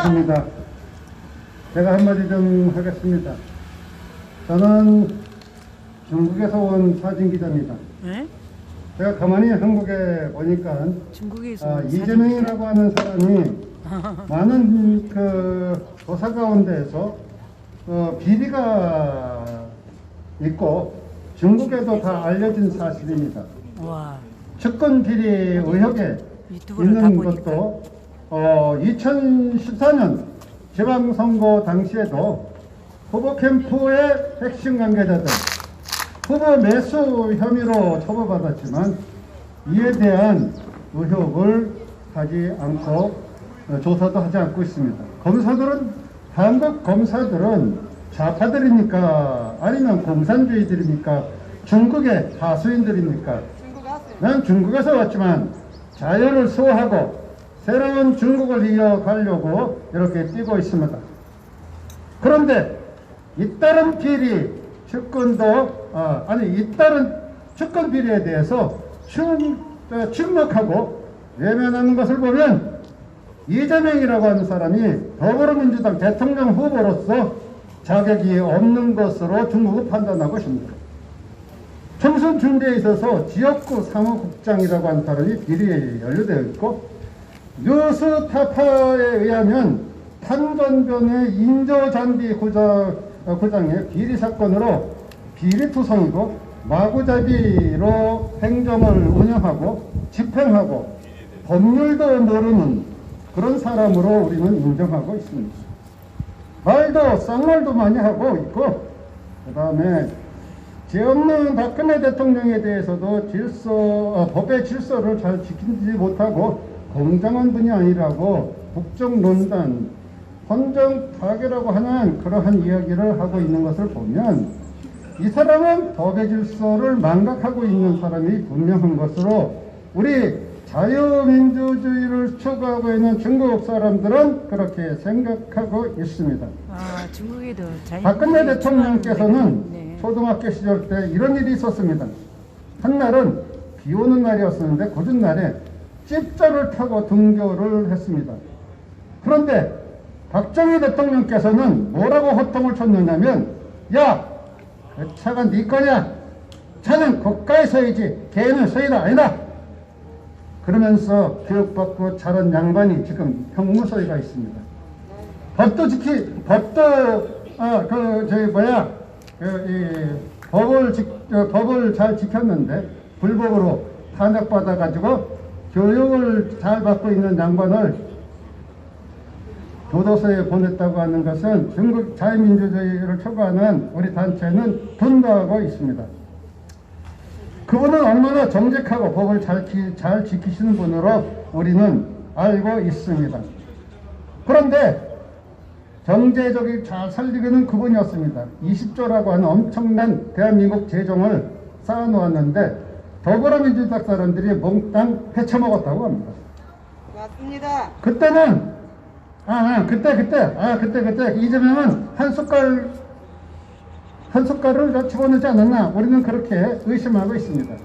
반갑습니다. 제가 한마디 좀 하겠습니다. 저는 중국에서 온 사진기자입니다. 네? 제가 가만히 한국에 보니까 중국에서 이재명이라고 하는 사람이 많은 조사 가운데에서 비리가 있고 중국에도 다 알려진 사실입니다. 와, 측근 비리 의혹에 유튜브를 다 있는 보니까. 것도 2014년 지방선거 당시에도 후보 캠프의 핵심 관계자들 후보 매수 혐의로 처벌받았지만 이에 대한 의혹을 하지 않고 조사도 하지 않고 있습니다. 한국 검사들은 좌파들입니까? 아니면 공산주의들입니까? 중국의 하수인들입니까? 난 중국에서 왔지만 자연을 수호하고 새로운 중국을 이어가려고 이렇게 뛰고 있습니다. 그런데 잇따른 비리 측근도 잇따른 측근 비리에 대해서 침묵하고 외면하는 것을 보면 이재명이라고 하는 사람이 더불어민주당 대통령 후보로서 자격이 없는 것으로 중국은 판단하고 있습니다. 총선 준비에 있어서 지역구 사무국장이라고 하는 사람이 비리에 연루되어 있고 뉴스타파에 의하면 탄전변의 인조잔디 구장의 비리 사건으로 비리투성이고 마구잡이로 행정을 운영하고 집행하고 법률도 모르는 그런 사람으로 우리는 인정하고 있습니다. 말도 쌍말도 많이 하고 있고 그 다음에 죄 없는 박근혜 대통령에 대해서도 법의 질서를 잘 지키지 못하고 공정한 분이 아니라고 국정농단, 헌정 파괴라고 하는 그러한 이야기를 하고 있는 것을 보면 이 사람은 법의 질서를 망각하고 있는 사람이 분명한 것으로 우리 자유민주주의를 추구하고 있는 중국 사람들은 그렇게 생각하고 있습니다. 중국에도 박근혜 대통령께서는 네. 초등학교 시절 때 이런 일이 있었습니다. 한날은 비 오는 날이었었는데 굳은 날에 찝자를 타고 등교를 했습니다. 그런데 박정희 대통령께서는 뭐라고 호통을 쳤느냐면 야! 그 차가 네 거냐? 차는 고가에 서야지 개는 서이다 아니다! 그러면서 교육받고 자란 양반이 지금 형무소에 있습니다. 법을 잘 지켰는데 불법으로 탄핵받아가지고 교육을 잘 받고 있는 양반을 교도소에 보냈다고 하는 것은 중국 자유민주주의를 추구하는 우리 단체는 분노하고 있습니다. 그분은 얼마나 정직하고 법을 잘 지키시는 분으로 우리는 알고 있습니다. 그런데 경제적이 잘 살리기는 그분이었습니다. 20조라고 하는 엄청난 대한민국 재정을 쌓아놓았는데 더불어민주당 사람들이 몽땅 헤쳐먹었다고 합니다. 맞습니다. 그때는 그때 이재명은 한 숟갈을 집어넣지 않았나 우리는 그렇게 의심하고 있습니다.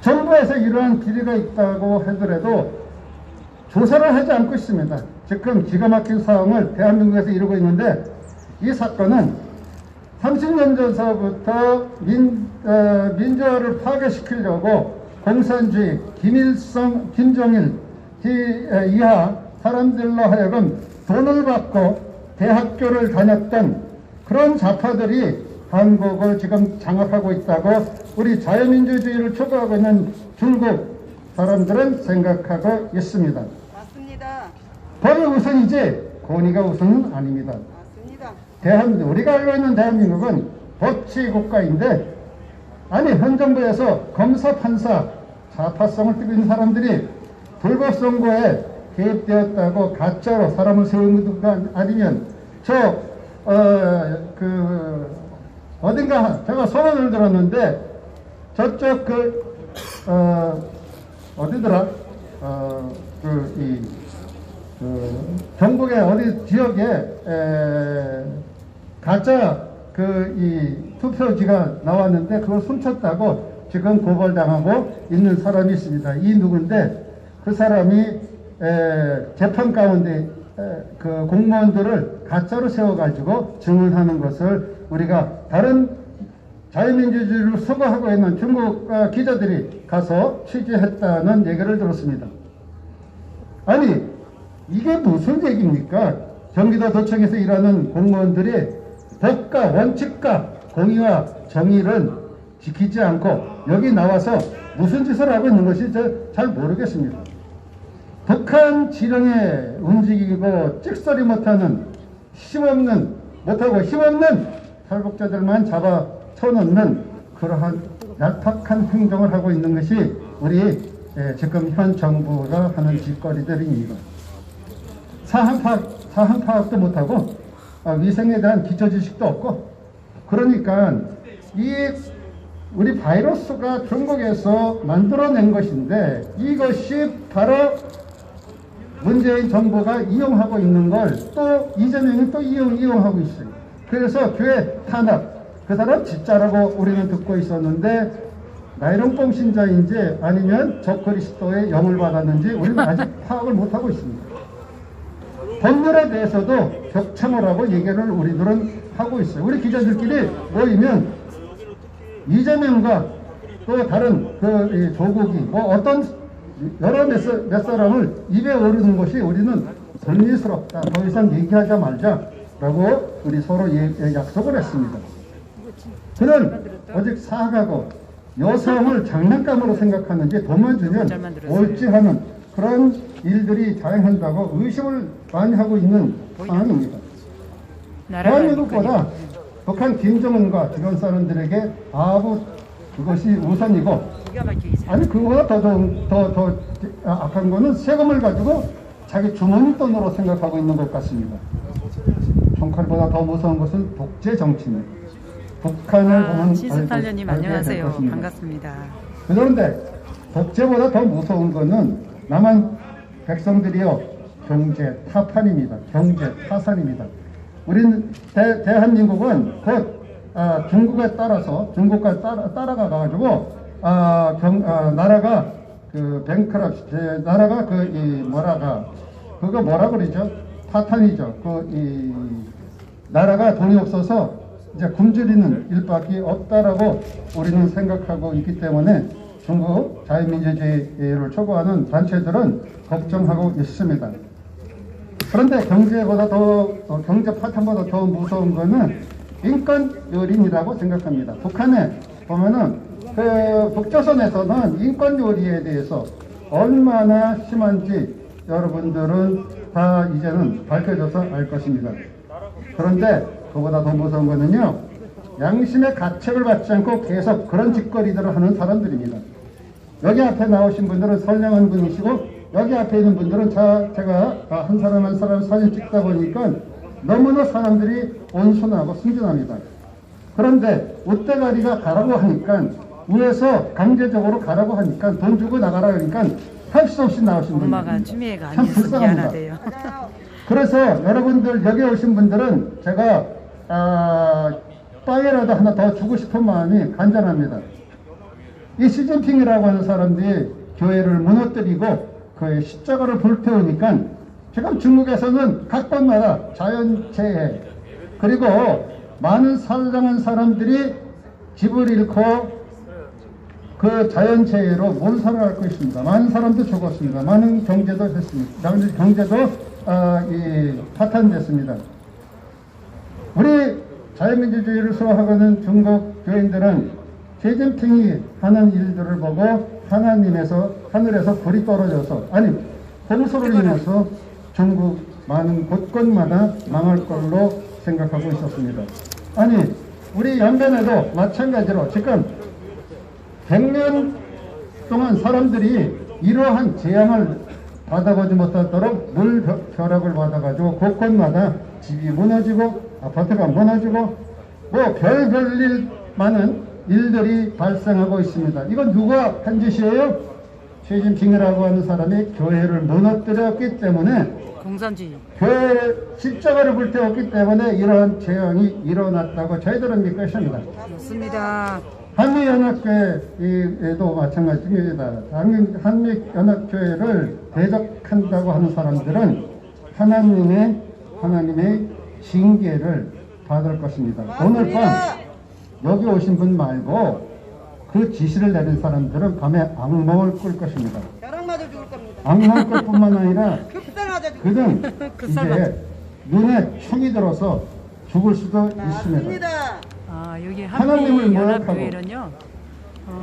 정부에서 이러한 비리가 있다고 하더라도 조사를 하지 않고 있습니다. 지금 기가 막힌 상황을 대한민국에서 이루고 있는데 이 사건은 30년 전서부터 민주화를 파괴시키려고 공산주의, 김일성, 김정일 이하 사람들로 하여금 돈을 받고 대학교를 다녔던 그런 좌파들이 한국을 지금 장악하고 있다고 우리 자유민주주의를 추구하고 있는 중국 사람들은 생각하고 있습니다. 맞습니다. 법이 우선이지 권위가 우선은 아닙니다. 맞습니다. 우리가 알고 있는 대한민국은 법치국가인데 아니 현 정부에서 검사, 판사, 좌파성을 띠고 있는 사람들이 불법 선거에 개입되었다고 가짜로 사람을 세우는 것 아니면 어딘가 제가 소문을 들었는데 저쪽 어디더라? 경북의 어디 지역에 가짜 이 투표지가 나왔는데 그걸 훔쳤다고 지금 고발당하고 있는 사람이 있습니다. 이 누군데 그 사람이 재판 가운데 그 공무원들을 가짜로 세워가지고 증언하는 것을 우리가 다른 자유민주주의를 수거하고 있는 중국 기자들이 가서 취재했다는 얘기를 들었습니다. 아니 이게 무슨 얘기입니까? 경기도도청에서 일하는 공무원들이 법과 원칙과 공의와 정의를 지키지 않고 여기 나와서 무슨 짓을 하고 있는 것이 잘 모르겠습니다. 북한 지령에 움직이고 찍소리 못하는 힘없는 탈북자들만 잡아 쳐놓는 그러한 얄팍한 행동을 하고 있는 것이 우리 지금 현 정부가 하는 짓거리들입니다. 사항 파악도 못하고 위생에 대한 기초 지식도 없고, 그러니까 이 우리 바이러스가 중국에서 만들어낸 것인데 이것이 바로 문재인 정부가 이용하고 있는 걸 또 이재명이 또 이용하고 있어요. 그래서 교회 탄압, 그 사람 진짜라고 우리는 듣고 있었는데 나이롱뽕 신자인지 아니면 적그리스도의 영을 받았는지 우리는 아직 파악을 못하고 있습니다. 법률에 대해서도 격청을 얘기를 우리들은 하고 있어요. 우리 기자들끼리 모이면 이재명과 또 다른 그 조국이 뭐 어떤 여러 몇 사람을 입에 오르는 것이 우리는 불미스럽다. 더 이상 얘기하지 말자라고 우리 서로 약속을 했습니다. 그는 오직 사악하고 여성을 장난감으로 생각하는지 돈만 주면 옳지 하는 그런 일들이 자행한다고 의심을 많이 하고 있는 상황입니다. 대한민국보다 북한 김정은과 주변 사람들에게 바보 그것이 우선이고, 아니 그거보다 더 악한 거는 세금을 가지고 자기 주머니 돈으로 생각하고 있는 것 같습니다. 총칼보다 더 무서운 것은 독재 정치입니다. 북한을 보면 시스탈련님 안녕하세요. 반갑습니다. 그런데 독재보다 더 무서운 거는 남한 백성들이요 경제 타판입니다. 경제 타산입니다. 우리는 대한민국은 곧 중국에 따라서 중국과 따라가 가지고 나라가 그 뱅크럽시 나라가 그거 뭐라 그러죠? 타탄이죠. 이 나라가 돈이 없어서 이제 굶주리는 일밖에 없다라고 우리는 생각하고 있기 때문에 중국 자유민주주의를 촉구하는 단체들은 걱정하고 있습니다. 그런데 경제 파탄보다 더 무서운 거는 인권 요린이라고 생각합니다. 북한에 보면은 그 북조선에서는 인권 요리에 대해서 얼마나 심한지 여러분들은 다 이제는 밝혀져서 알 것입니다. 그런데 그보다 더 무서운 거는요, 양심의 가책을 받지 않고 계속 그런 짓거리들을 하는 사람들입니다. 여기 앞에 나오신 분들은 선량한 분이시고, 여기 앞에 있는 분들은 제가 한 사람 한 사람 사진 찍다 보니까 너무나 사람들이 온순하고 순진합니다. 그런데 웃대가리가 가라고 하니까, 위에서 강제적으로 가라고 하니까, 돈 주고 나가라 하니까 할 수 없이 나오신 분입니다. 엄마가 추미애가 참 아니어서 불쌍합니다. 미안하대요. 그래서 여러분들 여기 오신 분들은 제가 빵이라도 하나 더 주고 싶은 마음이 간절합니다. 이 시진핑이라고 하는 사람들이 교회를 무너뜨리고 그 십자가를 불태우니까 지금 중국에서는 각 번마다 자연재해, 그리고 많은 살랑한 사람들이 집을 잃고 그 자연재해로 몰살을 앓고 있습니다. 많은 사람도 죽었습니다. 많은 경제도 됐습니다. 경제도 파탄됐습니다. 우리 자유민주주의를 수호하고는 중국 교인들은 시진핑이 하는 일들을 보고 하늘에서 불이 떨어져서, 아니 홍수를 인해서 중국 많은 곳곳마다 망할 걸로 생각하고 있었습니다. 아니 우리 연변에도 마찬가지로 지금 100년 동안 사람들이 이러한 재앙을 받아보지 못하도록 물 벼락을 받아가지고 곳곳마다 집이 무너지고 아파트가 무너지고 뭐 별일 많은 일들이 발생하고 있습니다. 이건 누가 한 짓이에요? 시진핑이라고 하는 사람이 교회를 무너뜨렸기 때문에, 공산주의. 교회 십자가를 불태웠기 때문에 이러한 재앙이 일어났다고 저희들은 믿고 있습니다. 좋습니다. 한미연합교회도 마찬가지입니다. 한미연합교회를 대적한다고 하는 사람들은 하나님의 징계를 받을 것입니다. 오늘 밤 여기 오신 분 말고 그 지시를 내린 사람들은 밤에 악몽을 꿀 것입니다. 벼락 맞아 죽을 겁니다. 악몽을 꿀 뿐만 아니라 급살 맞아 죽을 그는 살 이제 눈에 총이 들어서 죽을 수도 있습니다. 맞습니다. 아, 여기 하나님을 한미연합교회는요.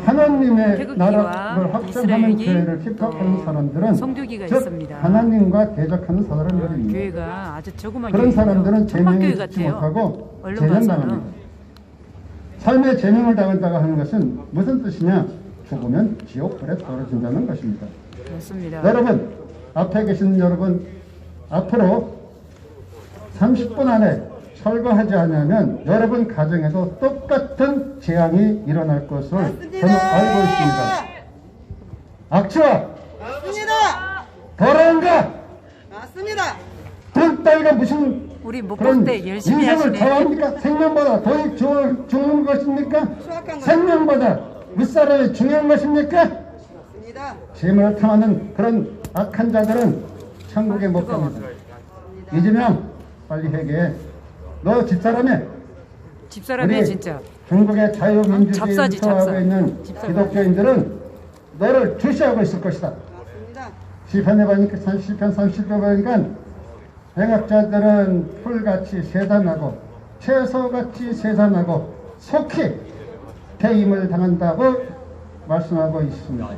하나님의 태극기와 나라를 확장하는 이스라엘이 교회를 핍박하는 사람들은 성교기가 즉 있습니다. 하나님과 대적하는 사람들입니다. 교회가 아주 조그만 그런 교회예요. 사람들은 천막교회 제명을 듣지 같아요. 못하고 얼른 제명당합니다. 봐서는. 삶의 제명을 당한다고 하는 것은 무슨 뜻이냐? 죽으면 지옥불에 떨어진다는 것입니다. 맞습니다. 여러분, 앞에 계신 여러분, 앞으로 30분 안에 철거하지 않으면 여러분 가정에도 똑같은 재앙이 일어날 것을 저는 알고 있습니다. 악취와 맞습니다. 더러운가? 맞습니다. 돈 따위가 무슨 우리 못 그런 볼 때 열심히 인생을 하시네. 좋아합니까? 생명보다 더 좋은 것입니까? 수확한 거. 생명보다 윗사람이 중요한 것입니까? 맞습니다. 재물을 탐하는 그런 악한 자들은 천국에 못 갑니다. 이재명 빨리 회개해. 너 집사람에 집사람이야 우리 진짜. 중국의 자유민주주의를 잡사지, 소화하고 잡사. 있는 집사람. 기독교인들은 너를 주시하고 있을 것이다. 맞습니다. 시편 30편 보니까 행악자들은 풀같이 세단하고 채소같이 세단하고 속히 배임을 당한다고 말씀하고 있습니다.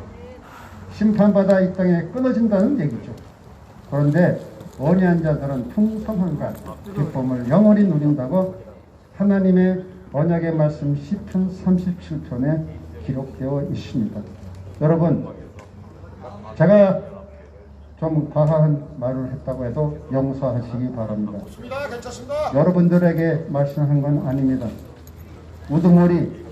심판받아 이 땅에 끊어진다는 얘기죠. 그런데 온유한 자들은 풍성함과 기쁨을 영원히 누린다고 하나님의 언약의 말씀 시편 37편에 기록되어 있습니다. 여러분, 제가 좀 과한 말을 했다고 해도 용서하시기 바랍니다. 여러분들에게 말씀한 건 아닙니다. 우두머리,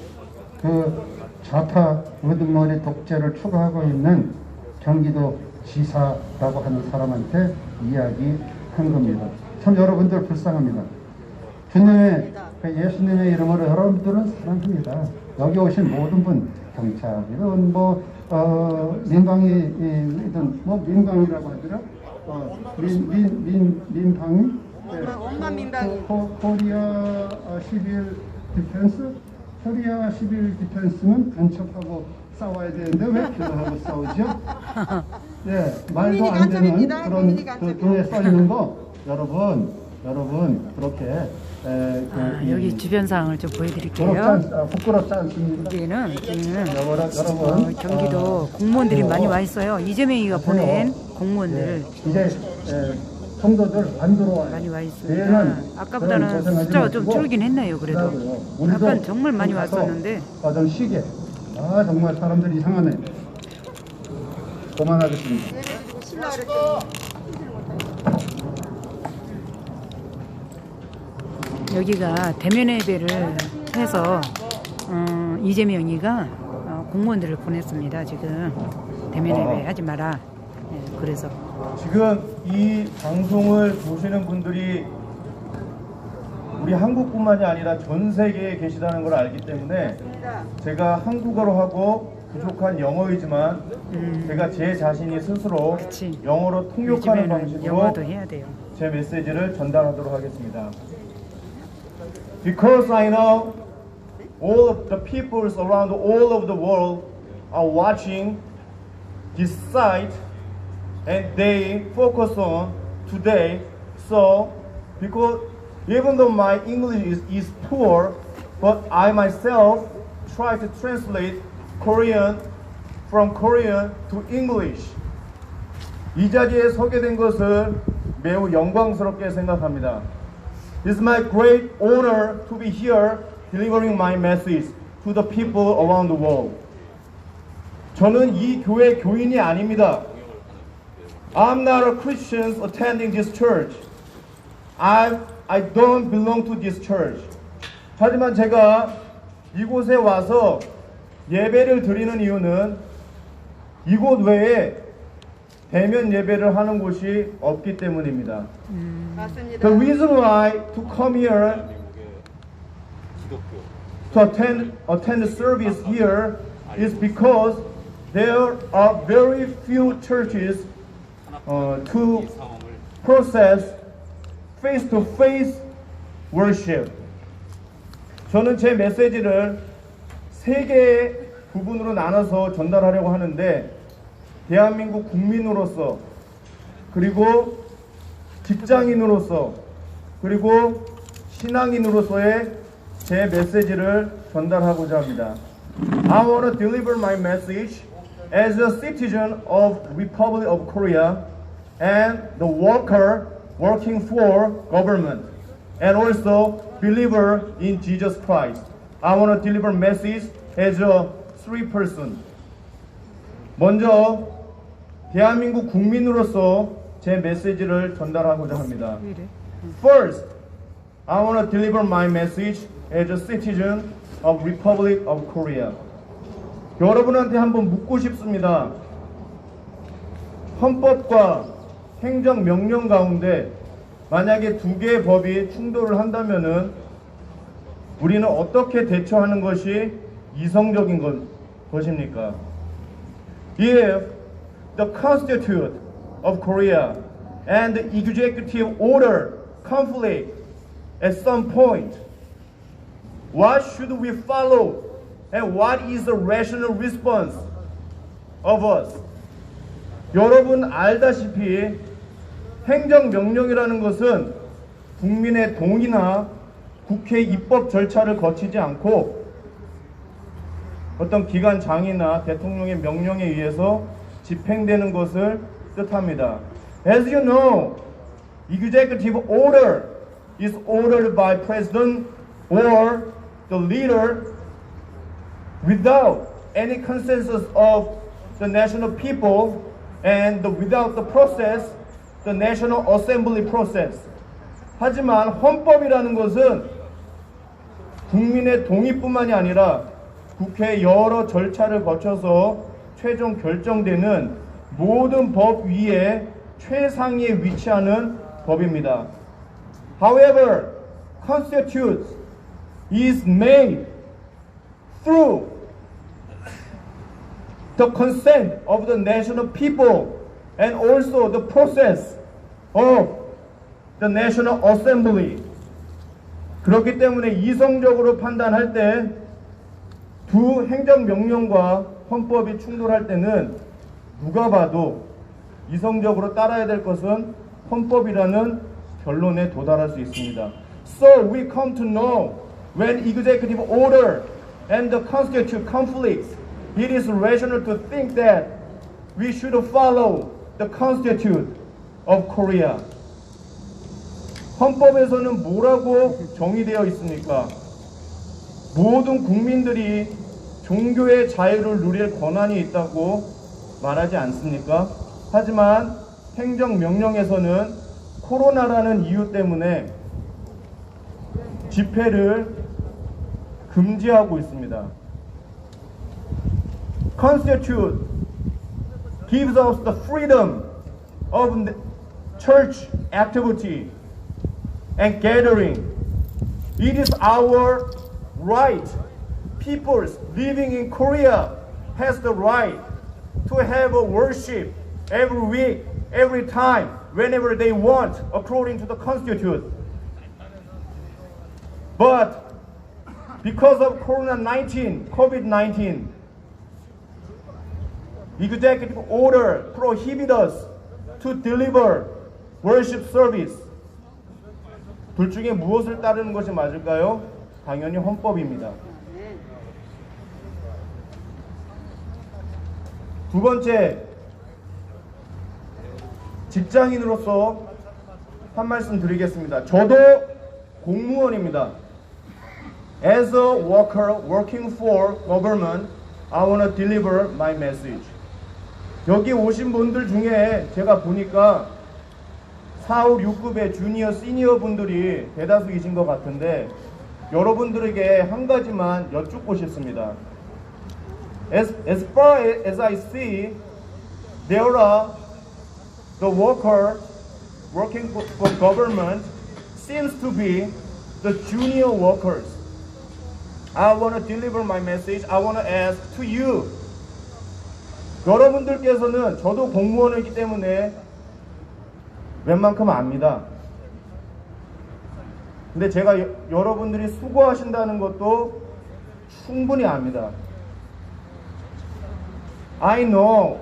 그 좌파 우두머리 독재를 추구하고 있는 경기도 지사라고 하는 사람한테 이야기한 겁니다. 참 여러분들 불쌍합니다. 주님의 그 예수님의 이름으로 여러분들은 사랑합니다. 여기 오신 모든 분, 경찰이든 민방위든 민방위라고 하더라. 민방위? 원만 민방위. 코리아 11 디펜스? 코리아 11 디펜스는 간첩하고 싸워야 되는데 왜 그거하고 싸우죠? 예, 말도 안 되는 간첩입니다. 그런 국민이 그 간첩입니다. 돈에 써 있는 거 여러분 그렇게 여기 주변 상황을 좀 보여드릴게요. 부끄럽지 않습니다. 여기는 여러분 경기도 공무원들이 많이 와 있어요. 이재명이가 보낸 공무원들 이제 성도들 안 들어와요. 많이 와 있습니다. 내일은 아까보다는 그런 고생하지 숫자가 좀 마시고 줄긴 했네요. 그래도 기다려요. 우리도 아까 정말 많이 가서 왔었는데 가던 시기에 정말 사람들이 이상하네. 그만하겠습니다. 예배드리고 신라를 여기가 대면 예배를 해서 이재명이가 공무원들을 보냈습니다. 지금 대면 예배 하지 마라. 예, 그래서 지금 이 방송을 보시는 분들이 우리 한국뿐만이 아니라 전 세계에 계시다는 걸 알기 때문에 제가 한국어로 하고 부족한 영어이지만 제가 제 자신이 스스로 그치. 영어로 통역하는 요즘에는 방식으로 영어도 해야 돼요. 제 메시지를 전달하도록 하겠습니다. Because I know all of the peoples around all over the world are watching this site and they focus on today. So, because even though my English is poor, but I myself try to translate Korean from Korean to English. 이 자리에 서게 된 것을 매우 영광스럽게 생각합니다. It's my great honor to be here delivering my message to the people around the world. 저는 이 교회 교인이 아닙니다. I'm not a Christian attending this church. I don't belong to this church. 하지만 제가 이곳에 와서 예배를 드리는 이유는 이곳 외에 대면 예배를 하는 곳이 없기 때문입니다. 맞습니다. The reason why to come here to attend the service here is because there are very few churches to process face-to-face worship. 저는 제 메시지를 세 개의 부분으로 나눠서 전달하려고 하는데, 대한민국 국민으로서, 그리고 직장인으로서, 그리고 신앙인으로서의 제 메시지를 전달하고자 합니다. I want to deliver my message as a citizen of Republic of Korea and the worker working for government, and also believer in Jesus Christ. I want to deliver message as a three person. 먼저 대한민국 국민으로서 제 메시지를 전달하고자 합니다. First, I want to deliver my message as a citizen of Republic of Korea. 여러분한테 한번 묻고 싶습니다. 헌법과 행정명령 가운데 만약에 두 개의 법이 충돌을 한다면은 우리는 어떻게 대처하는 것이 이성적인 것입니까? If the Constitution of Korea and the executive order conflict at some point, what should we follow and what is the rational response of us? 여러분 알다시피 행정명령이라는 것은 국민의 동의나 국회 입법 절차를 거치지 않고 어떤 기관장이나 대통령의 명령에 의해서 집행되는 것을 뜻합니다. As you know, executive order is ordered by president or the leader without any consensus of the national people and without the process, the National Assembly process. 하지만 헌법이라는 것은 국민의 동의뿐만이 아니라 국회 여러 절차를 거쳐서 최종 결정되는 모든 법 위에 최상위에 위치하는 법입니다. However, Constitution is made through the consent of the national people and also the process of the National Assembly. 그렇기 때문에 이성적으로 판단할 때 두 행정명령과 헌법이 충돌할 때는 누가 봐도 이성적으로 따라야 될 것은 헌법이라는 결론에 도달할 수 있습니다. So we come to know when executive order and the constitution conflicts, it is rational to think that we should follow the Constitution of Korea. 헌법에서는 뭐라고 정의되어 있습니까? 모든 국민들이 종교의 자유를 누릴 권한이 있다고 말하지 않습니까? 하지만 행정명령에서는 코로나라는 이유 때문에 집회를 금지하고 있습니다. Constitution gives us the freedom of church activity and gathering. It is our right. People living in Korea has the right to have a worship every week, every time, whenever they want, according to the Constitution. But because of COVID-19, executive order prohibit us to deliver worship service. 둘 중에 무엇을 따르는 것이 맞을까요? 당연히 헌법입니다. 두 번째, 직장인으로서 한 말씀 드리겠습니다. 저도 공무원입니다. As a worker working for government, I want to deliver my message. 여기 오신 분들 중에 제가 보니까 4, 5, 6급의 주니어, 시니어 분들이 대다수이신 것 같은데 여러분들에게 한 가지만 여쭙고 싶습니다. As far as I see, there are the worker working for government seems to be the junior workers. I want to deliver my message. I want to ask to you. 여러분들께서는 저도 공무원이기 때문에 웬만큼 압니다. 근데 제가 여러분들이 수고하신다는 것도 충분히 압니다. I know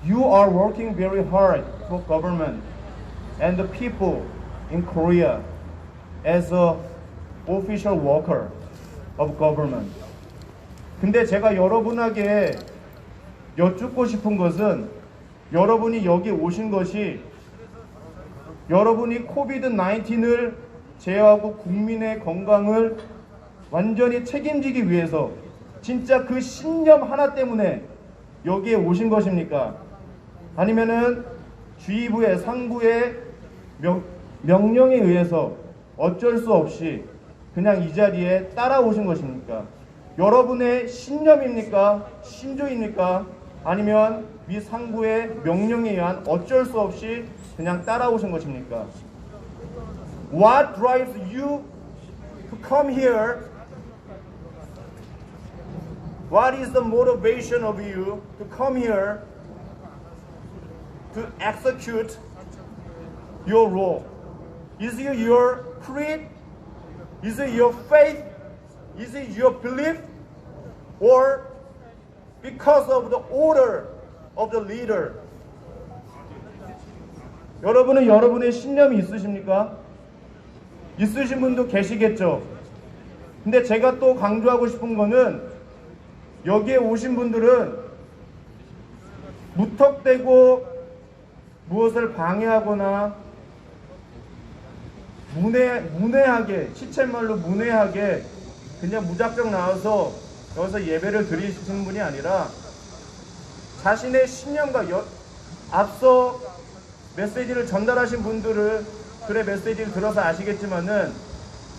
you are working very hard for government and the people in Korea as a official worker of government. 근데 제가 여러분에게 여쭙고 싶은 것은 여러분이 여기 오신 것이 여러분이 코비드-19을 제어하고 국민의 건강을 완전히 책임지기 위해서 진짜 그 신념 하나 때문에 여기에 오신 것입니까? 아니면은 주의부의 상부의 명령에 의해서 어쩔 수 없이 그냥 이 자리에 따라오신 것입니까? 여러분의 신념입니까? 신조입니까? 아니면 위 상부의 명령에 의한 어쩔 수 없이 그냥 따라오신 것입니까? What drives you to come here? What is the motivation of you to come here to execute your role? Is it your creed? Is it your faith? Is it your belief? Or because of the order of the leader? 여러분은 여러분의 신념이 있으십니까? 있으신 분도 계시겠죠. 근데 제가 또 강조하고 싶은 거는 여기에 오신 분들은 무턱대고 무엇을 방해하거나 문외하게, 시쳇말로 문외하게 그냥 무작정 나와서 여기서 예배를 드리시는 분이 아니라 자신의 신념과 앞서 메시지를 전달하신 분들을 그의 메시지를 들어서 아시겠지만은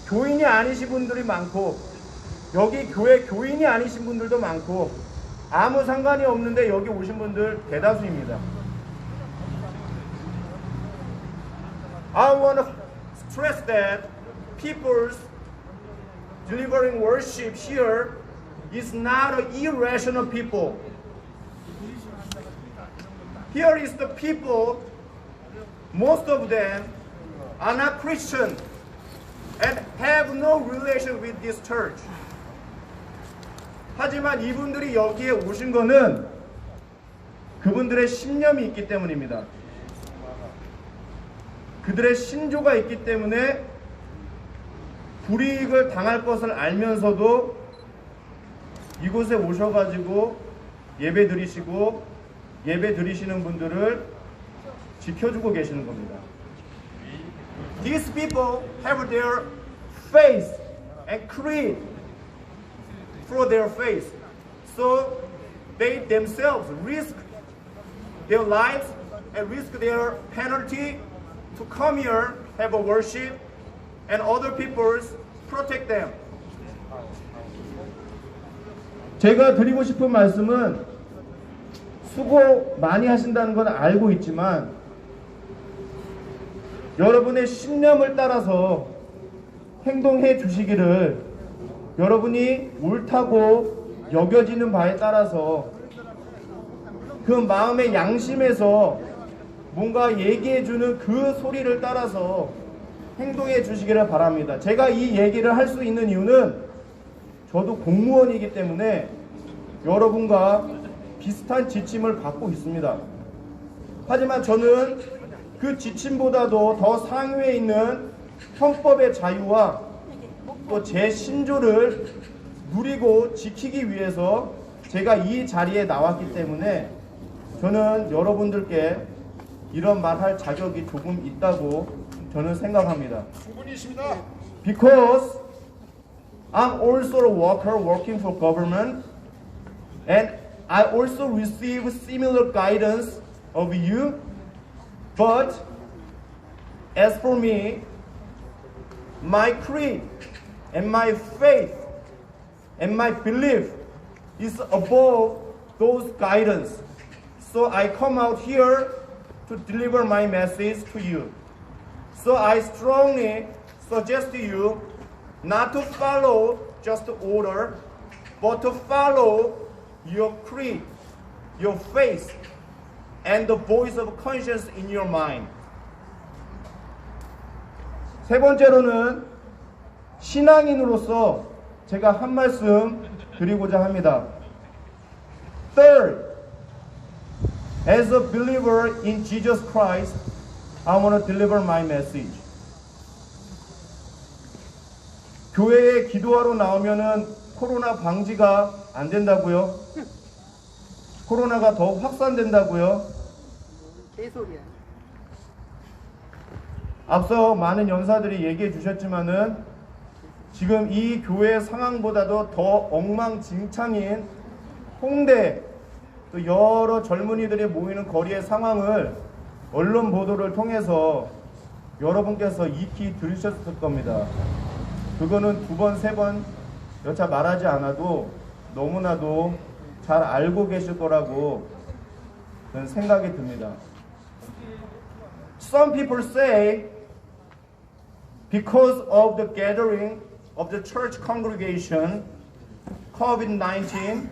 교인이 아니신 분들이 많고 여기 교회 교인이 아니신 분들도 많고 아무 상관이 없는데 여기 오신 분들 대다수입니다. I want to stress that people's delivering worship here is not an irrational people. Here is the people, most of them are not Christian and have no relation with this church. 하지만 이분들이 여기에 오신 거는 그분들의 신념이 있기 때문입니다. 그들의 신조가 있기 때문에 불이익을 당할 것을 알면서도 이곳에 오셔가지고 예배 드리시고 예배 드리시는 분들을 지켜주고 계시는 겁니다. These people have their faith and creed for their faith. So they themselves risk their lives and risk their penalty to come here, have a worship, and other peoples protect them. 제가 드리고 싶은 말씀은 수고 많이 하신다는 건 알고 있지만 여러분의 신념을 따라서 행동해 주시기를 여러분이 옳다고 여겨지는 바에 따라서 그 마음의 양심에서 뭔가 얘기해 주는 그 소리를 따라서 행동해 주시기를 바랍니다. 제가 이 얘기를 할 수 있는 이유는 저도 공무원이기 때문에 여러분과 비슷한 지침을 받고 있습니다. 하지만 저는 그 지침보다도 더 상위에 있는 헌법의 자유와 또 제 신조를 누리고 지키기 위해서 제가 이 자리에 나왔기 때문에 저는 여러분들께 이런 말할 자격이 조금 있다고 저는 생각합니다. 충분히 있습니다. Because I'm also a worker working for government and I also receive similar guidance of you. But as for me, my creed and my faith and my belief is above those guidance. So I come out here to deliver my message to you. So I strongly suggest to you not to follow just order, but to follow your creed, your faith, and the voice of conscience in your mind. 세 번째로는 신앙인으로서 제가 한 말씀 드리고자 합니다. Third, as a believer in Jesus Christ, I want to deliver my message. 교회에 기도하러 나오면은 코로나 방지가 안 된다고요? 코로나가 더 확산된다고요? 개소리야. 앞서 많은 연사들이 얘기해 주셨지만은 지금 이 교회 상황보다도 더 엉망진창인 홍대 또 여러 젊은이들이 모이는 거리의 상황을 언론 보도를 통해서 여러분께서 익히 들으셨을 겁니다. 그거는 두 번, 세 번 여차 말하지 않아도 너무나도 잘 알고 계실 거라고 저는 생각이 듭니다. Some people say because of the gathering of the church congregation, COVID-19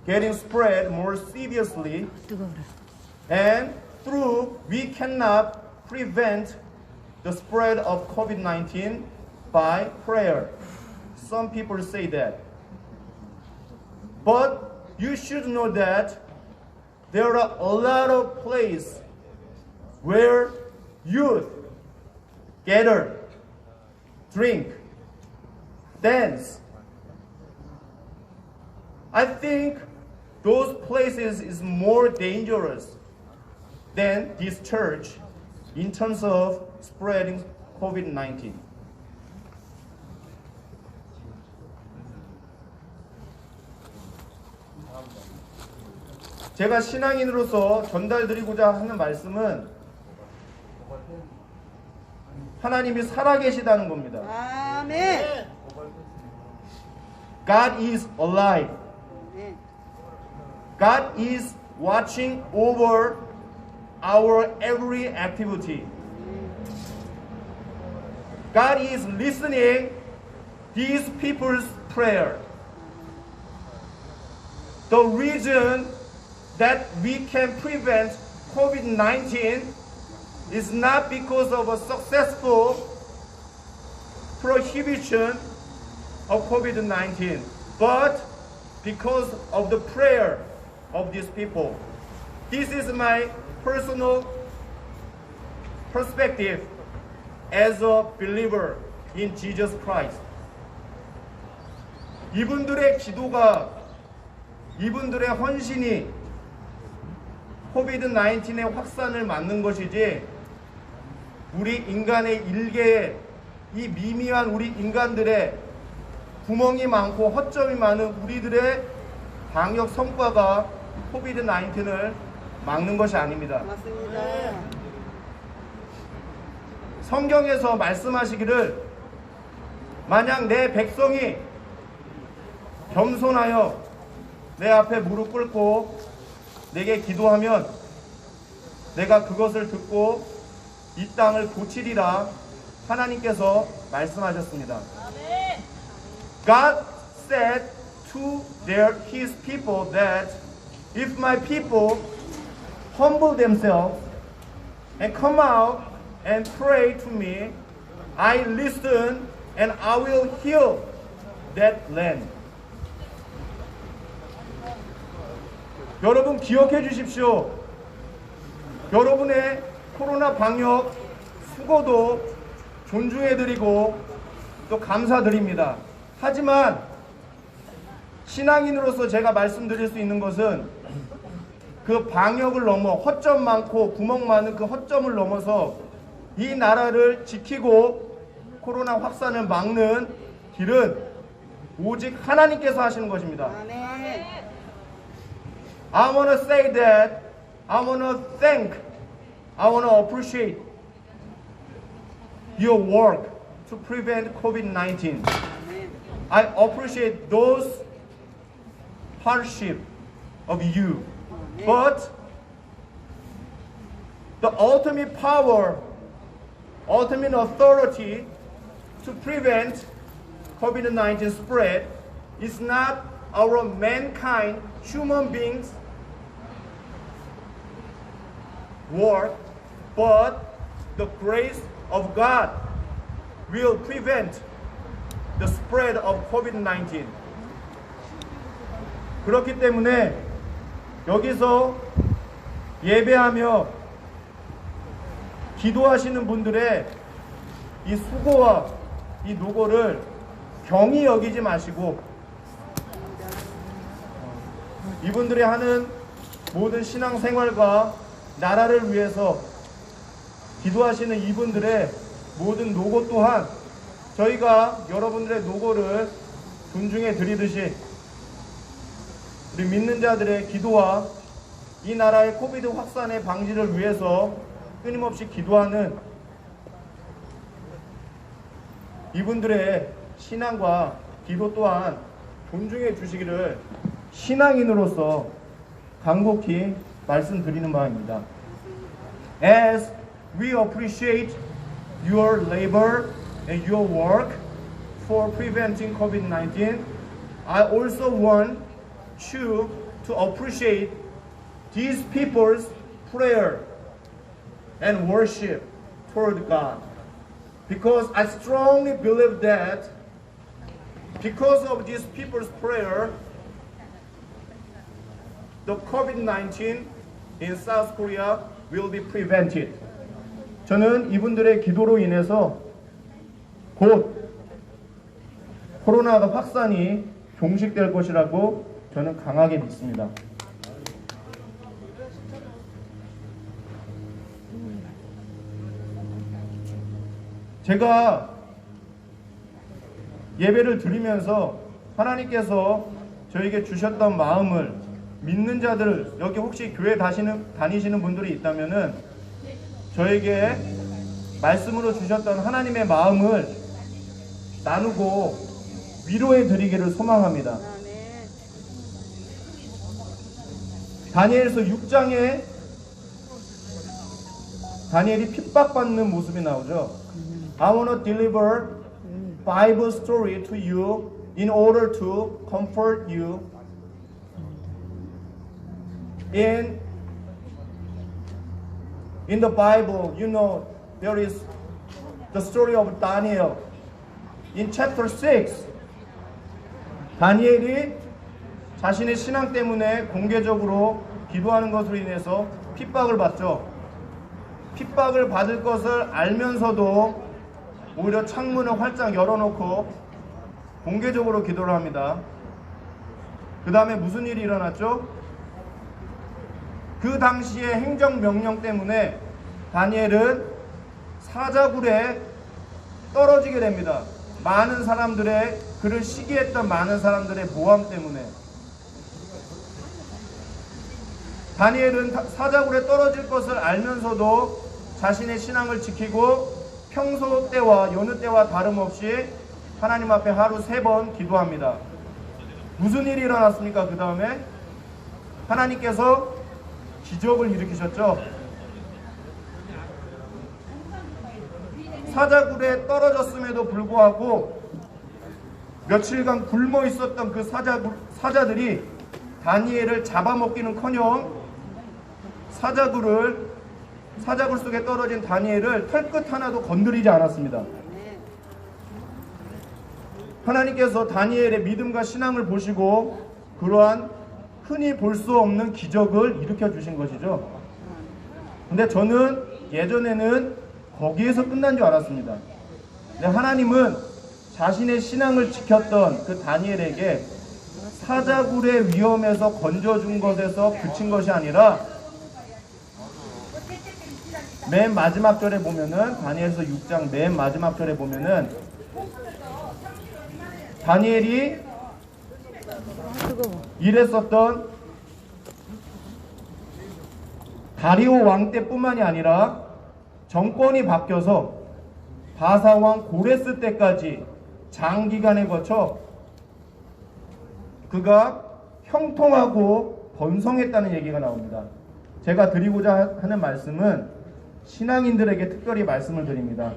getting spread more seriously, 뜨거워라. and through we cannot prevent the spread of COVID-19 by prayer. Some people say that. But you should know that there are a lot of places where youth gather, drink, dance. I think those places is more dangerous than this church in terms of spreading COVID-19. 제가 신앙인으로서 전달드리고자 하는 말씀은 하나님이 살아계시다는 겁니다. 아멘. God is alive. 네. God is watching over our every activity. God is listening these people's prayer. The reason that we can prevent COVID-19 is not because of a successful prohibition of COVID-19, but because of the prayer of these people. This is my personal perspective as a believer in Jesus Christ. 이분들의 기도가, 이분들의 헌신이 코비드-19의 확산을 막는 것이지 우리 인간의 일개의 이 미미한 우리 인간들의 구멍이 많고 허점이 많은 우리들의 방역 성과가 코비드-19을 막는 것이 아닙니다. 맞습니다. 성경에서 말씀하시기를 만약 내 백성이 겸손하여 내 앞에 무릎 꿇고 내게 기도하면 내가 그것을 듣고 이 땅을 고치리라 하나님께서 말씀하셨습니다. God said to his people that if my people humble themselves and come out and pray to me, I listen and I will heal that land. 여러분 기억해 주십시오. 여러분의 코로나 방역 수고도 존중해드리고 또 감사드립니다. 하지만 신앙인으로서 제가 말씀드릴 수 있는 것은 그 방역을 넘어 허점 많고 구멍 많은 그 허점을 넘어서 이 나라를 지키고 코로나 확산을 막는 길은 오직 하나님께서 하시는 것입니다. 아멘. I want to say that I want to thank, I want to appreciate your work to prevent COVID-19. 아멘. I appreciate those hardship of you. But the ultimate power, ultimate authority to prevent COVID-19 spread is not our mankind, human beings work, but the grace of God will prevent the spread of COVID-19. 그렇기 때문에 여기서 예배하며 기도하시는 분들의 이 수고와 이 노고를 경히 여기지 마시고 이분들이 하는 모든 신앙생활과 나라를 위해서 기도하시는 이분들의 모든 노고 또한 저희가 여러분들의 노고를 존중해 드리듯이 우리 믿는 자들의 기도와 이 나라의 코비드 확산의 방지를 위해서 끊임없이 기도하는 이분들의 신앙과 기도 또한 존중해 주시기를 신앙인으로서 간곡히 말씀드리는 바입니다. As we appreciate your labor and your work for preventing COVID-19, I also want you to appreciate these people's prayer and worship toward God. Because I strongly believe that because of these people's prayer, the COVID-19 in South Korea will be prevented. 저는 이분들의 기도로 인해서 곧 코로나가 확산이 종식될 것이라고 저는 강하게 믿습니다. 제가 예배를 드리면서 하나님께서 저에게 주셨던 마음을 믿는 자들, 여기 혹시 교회 다니시는 분들이 있다면은 저에게 말씀으로 주셨던 하나님의 마음을 나누고 위로해 드리기를 소망합니다. 아멘. 다니엘서 6장에 다니엘이 핍박받는 모습이 나오죠. I want to deliver Bible story to you in order to comfort you. In the Bible, you know, there is the story of Daniel. In chapter 6, 다니엘이 자신의 신앙 때문에 공개적으로 기도하는 것으로 인해서 핍박을 받죠. 핍박을 받을 것을 알면서도 오히려 창문을 활짝 열어놓고 공개적으로 기도를 합니다. 그 다음에 무슨 일이 일어났죠? 그 당시의 행정명령 때문에 다니엘은 사자굴에 떨어지게 됩니다. 많은 사람들의 그를 시기했던 많은 사람들의 모함 때문에 다니엘은 사자굴에 떨어질 것을 알면서도 자신의 신앙을 지키고 평소 때와 여느 때와 다름없이 하나님 앞에 하루 3번 기도합니다. 무슨 일이 일어났습니까? 그 다음에 하나님께서 기적을 일으키셨죠. 사자굴에 떨어졌음에도 불구하고 며칠간 굶어 있었던 그 사자들이 다니엘을 잡아먹기는커녕 사자굴 속에 떨어진 다니엘을 털끝 하나도 건드리지 않았습니다. 하나님께서 다니엘의 믿음과 신앙을 보시고 그러한 흔히 볼 수 없는 기적을 일으켜 주신 것이죠. 근데 저는 예전에는 거기에서 끝난 줄 알았습니다. 근데 하나님은 자신의 신앙을 지켰던 그 다니엘에게 사자굴의 위험에서 건져준 것에서 그친 것이 아니라 맨 마지막 절에 보면은 다니엘서 6장 맨 마지막 절에 보면은 다니엘이 일했었던 다리오 왕 때뿐만이 아니라 정권이 바뀌어서 바사 왕 고레스 때까지 장기간에 거쳐 그가 형통하고 번성했다는 얘기가 나옵니다. 제가 드리고자 하는 말씀은 신앙인들에게 특별히 말씀을 드립니다.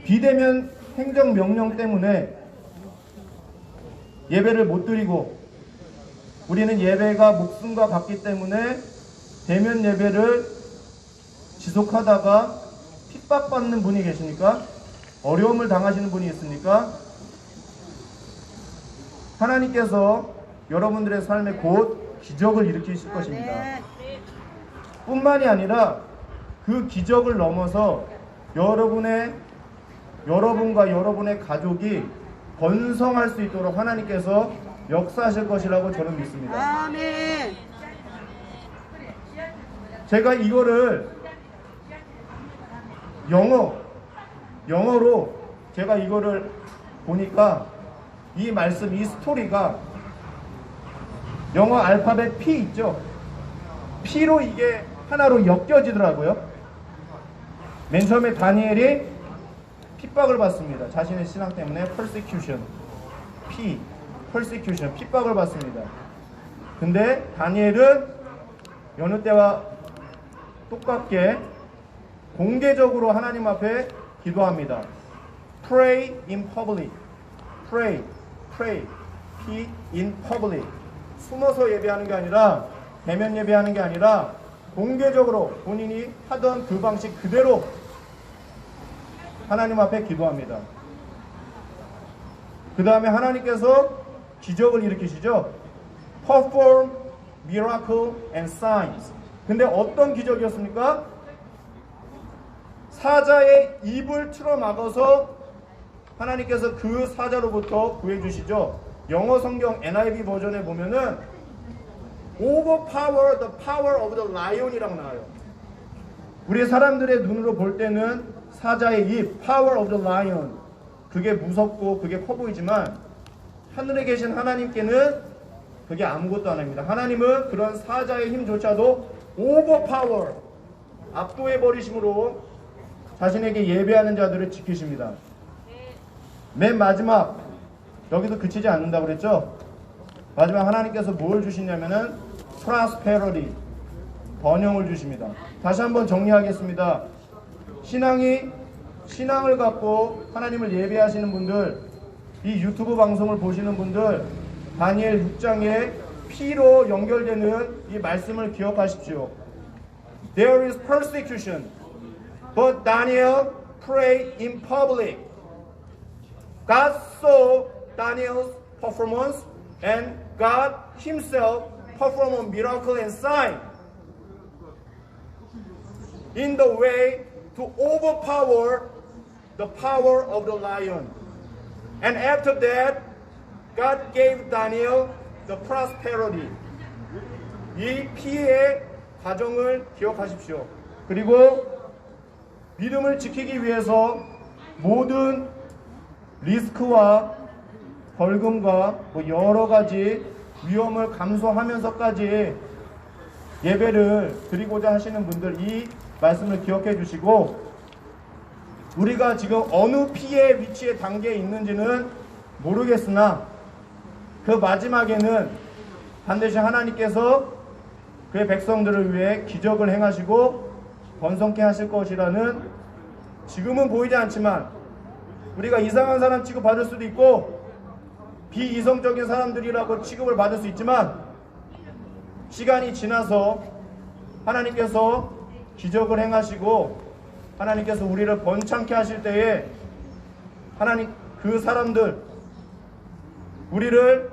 비대면 행정명령 때문에 예배를 못 드리고 우리는 예배가 목숨과 같기 때문에 대면 예배를 지속하다가 핍박받는 분이 계십니까? 어려움을 당하시는 분이 있습니까? 하나님께서 여러분들의 삶에 곧 기적을 일으키실 것입니다. 아멘. 뿐만이 아니라 그 기적을 넘어서 여러분과 여러분의 가족이 번성할 수 있도록 하나님께서 역사하실 것이라고 저는 믿습니다. 아멘. 제가 이거를 영어로 제가 이거를 보니까 이 말씀, 이 스토리가 영어 알파벳 P 있죠? P로 이게 하나로 엮여지더라고요. 맨 처음에 다니엘이 핍박을 받습니다. 자신의 신앙 때문에 persecution, persecution, 핍박을 받습니다. 근데 다니엘은 여느 때와 똑같게 공개적으로 하나님 앞에 기도합니다. Pray in public. Pray, P in public. 숨어서 예배하는 게 아니라, 대면 예배하는 게 아니라 공개적으로 본인이 하던 그 방식 그대로 하나님 앞에 기도합니다. 그 다음에 하나님께서 기적을 일으키시죠. Perform miracle and signs. 근데 어떤 기적이었습니까? 사자의 입을 틀어막아서 하나님께서 그 사자로부터 구해주시죠. 영어 성경 NIV 버전에 보면은 overpower the power of the lion이라고 나와요. 우리 사람들의 눈으로 볼 때는 사자의 입, power of the lion, 그게 무섭고 그게 커 보이지만 하늘에 계신 하나님께는 그게 아무것도 아닙니다. 하나님은 그런 사자의 힘조차도 overpower, 압도해 버리심으로 자신에게 예배하는 자들을 지키십니다. 맨 마지막, 여기도 그치지 않는다고 그랬죠? 마지막 하나님께서 뭘 주시냐면은 prosperity, 번영을 주십니다. 다시 한번 정리하겠습니다. 신앙을 갖고 하나님을 예배하시는 분들, 이 유튜브 방송을 보시는 분들, 다니엘 6장에 피로 연결되는 이 말씀을 기억하십시오. There is persecution, but Daniel prayed in public. God saw Daniel's performance and God himself performed a miracle and sign in the way to overpower the power of the lion. And after that, God gave Daniel the prosperity. 이 피해의 과정을 기억하십시오. 그리고 믿음을 지키기 위해서 모든 리스크와 벌금과 뭐 여러 가지 위험을 감수하면서까지 예배를 드리고자 하시는 분들, 이 말씀을 기억해 주시고, 우리가 지금 어느 피의 위치에 단계에 있는지는 모르겠으나 그 마지막에는 반드시 하나님께서 그의 백성들을 위해 기적을 행하시고 번성케 하실 것이라는, 지금은 보이지 않지만 우리가 이상한 사람 취급받을 수도 있고 비이성적인 사람들이라고 취급을 받을 수 있지만, 시간이 지나서 하나님께서 기적을 행하시고 하나님께서 우리를 번창케 하실 때에 하나님, 그 사람들, 우리를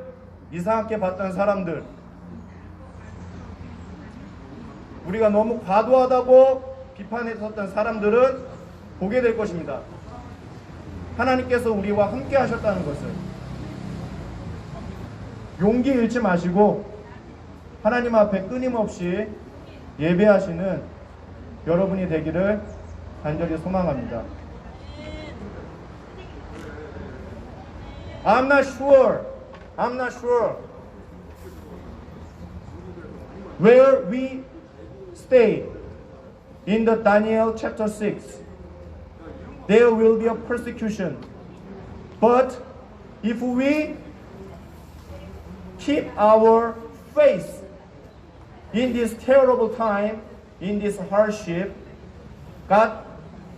이상하게 봤던 사람들, 우리가 너무 과도하다고 비판했었던 사람들은 보게 될 것입니다. 하나님께서 우리와 함께 하셨다는 것을 용기 잃지 마시고 하나님 앞에 끊임없이 예배하시는 여러분이 되기를 간절히 소망합니다. I'm not sure where we stay in the Daniel chapter 6. There will be a persecution. But if we keep our faith in this terrible time, in this hardship, God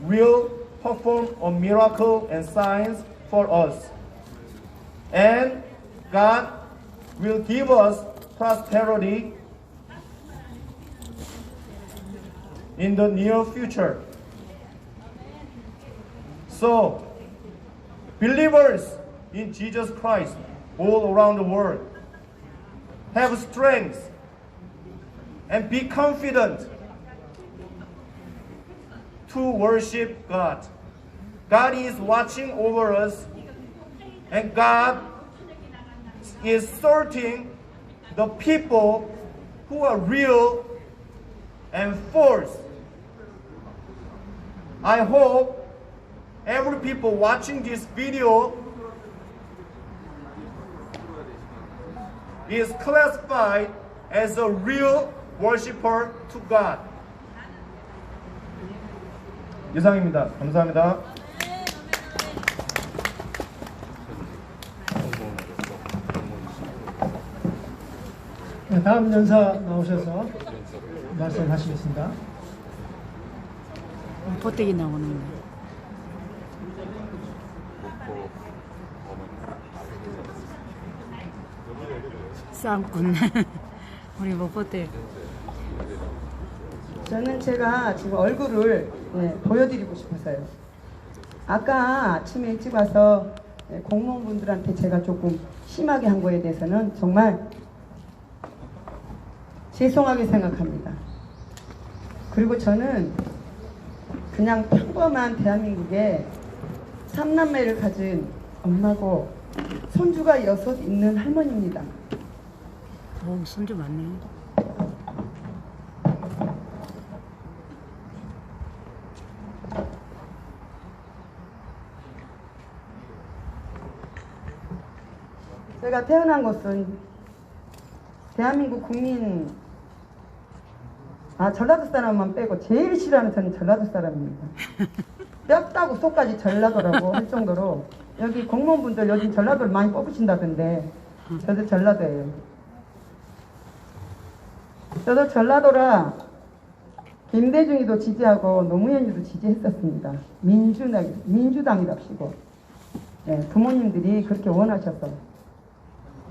will perform a miracle and signs for us. And God will give us prosperity in the near future. So, believers in Jesus Christ all around the world have strength and be confident to worship God. God is watching over us, and God is sorting the people who are real and false. I hope every people watching this video is classified as a real worshiper to God. 이상입니다. 감사합니다. 네, 다음 연사 나오셔서 말씀하시겠습니다. 보태기 나오는 거. 쌍꾼. 우리 못 보태. 저는 제가 지금 얼굴을 보여드리고 싶어서요. 아까 아침에 일찍 와서 공무원분들한테 제가 조금 심하게 한 거에 대해서는 정말 죄송하게 생각합니다. 그리고 저는 그냥 평범한 대한민국의 3남매를 가진 엄마고 손주가 6 있는 할머니입니다. 오, 손주 많네. 제가 태어난 곳은 대한민국 국민, 전라도 사람만 빼고 제일 싫어하는 저는 전라도 사람입니다. 뼈다고 속까지 전라도라고 할 정도로 여기 공무원분들 요즘 전라도를 많이 뽑으신다던데 저도 전라도예요. 저도 전라도라 김대중이도 지지하고 노무현이도 지지했었습니다. 민주당이랍시고 부모님들이 그렇게 원하셔서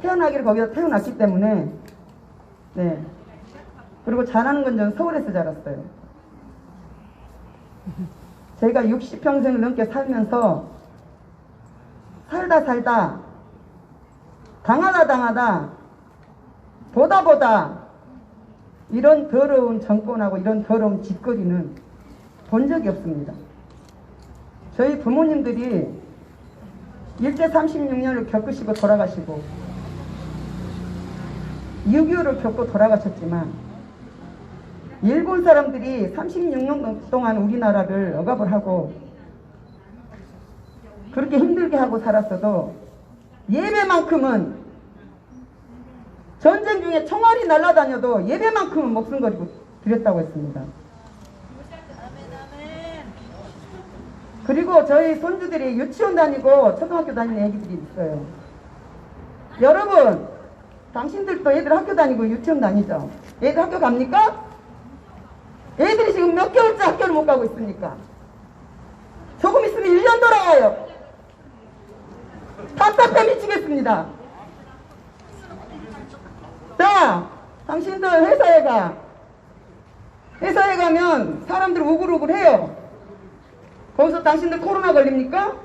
태어나기를 거기다 태어났기 때문에 그리고 잘하는 건 저는 서울에서 자랐어요. 제가 60평생을 넘게 살면서 살다 당하다 보다 이런 더러운 정권하고 이런 더러운 짓거리는 본 적이 없습니다. 저희 부모님들이 일제 36년을 겪으시고 돌아가시고 6.25를 겪고 돌아가셨지만 일본 사람들이 36년 동안 우리나라를 억압을 하고 그렇게 힘들게 하고 살았어도 예배만큼은 전쟁 중에 총알이 날아다녀도 예배만큼은 목숨 걸고 드렸다고 했습니다. 그리고 저희 손주들이 유치원 다니고 초등학교 다니는 애기들이 있어요. 여러분, 당신들도 애들 학교 다니고 유치원 다니죠? 애들 학교 갑니까? 애들이 지금 몇 개월째 학교를 못 가고 있습니까? 조금 있으면 1년 돌아가요. 답답해 미치겠습니다. 자, 당신들 회사에 가면 사람들 우글우글 해요. 거기서 당신들 코로나 걸립니까?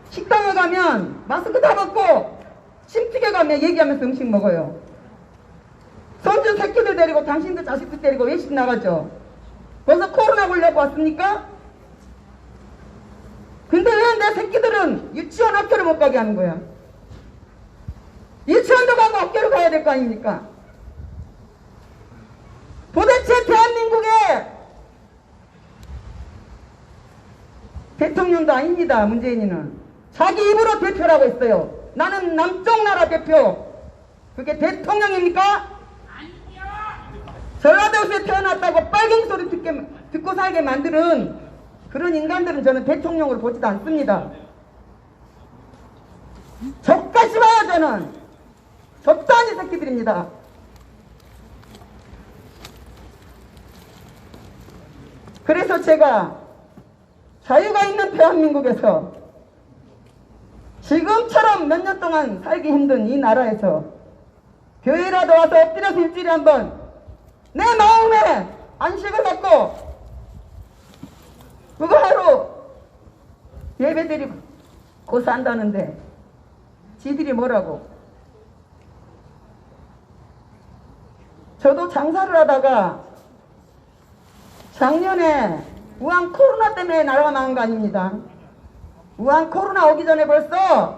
식당에 가면 마스크 다 벗고 침튀게 가면 얘기하면서 음식 먹어요. 손주 새끼들 데리고 당신들 자식들 데리고 외식 나가죠. 거기서 코로나 걸려고 왔습니까? 근데 왜 내 새끼들은 유치원 학교를 못 가게 하는 거야? 유치원도 가고 학교를 가야 될 거 아닙니까? 도대체 대한민국의 대통령도 아닙니다. 문재인이는 자기 입으로 대표라고 했어요. 나는 남쪽 나라 대표. 그게 대통령입니까? 아니요. 전라도에서 태어났다고 빨갱이 소리 듣고 살게 만드는 그런 인간들은 저는 대통령으로 보지도 않습니다. 적같이 봐요. 저는 적당히 새끼들입니다. 그래서 제가 자유가 있는 대한민국에서 지금처럼 몇 년 동안 살기 힘든 이 나라에서 교회라도 와서 엎드려서 일주일에 한번 내 마음에 안식을 갖고 예배드리고 고사한다는데 지들이 뭐라고? 저도 장사를 하다가 작년에 우한 코로나 때문에 나라가 망한 거 아닙니다. 우한 코로나 오기 전에 벌써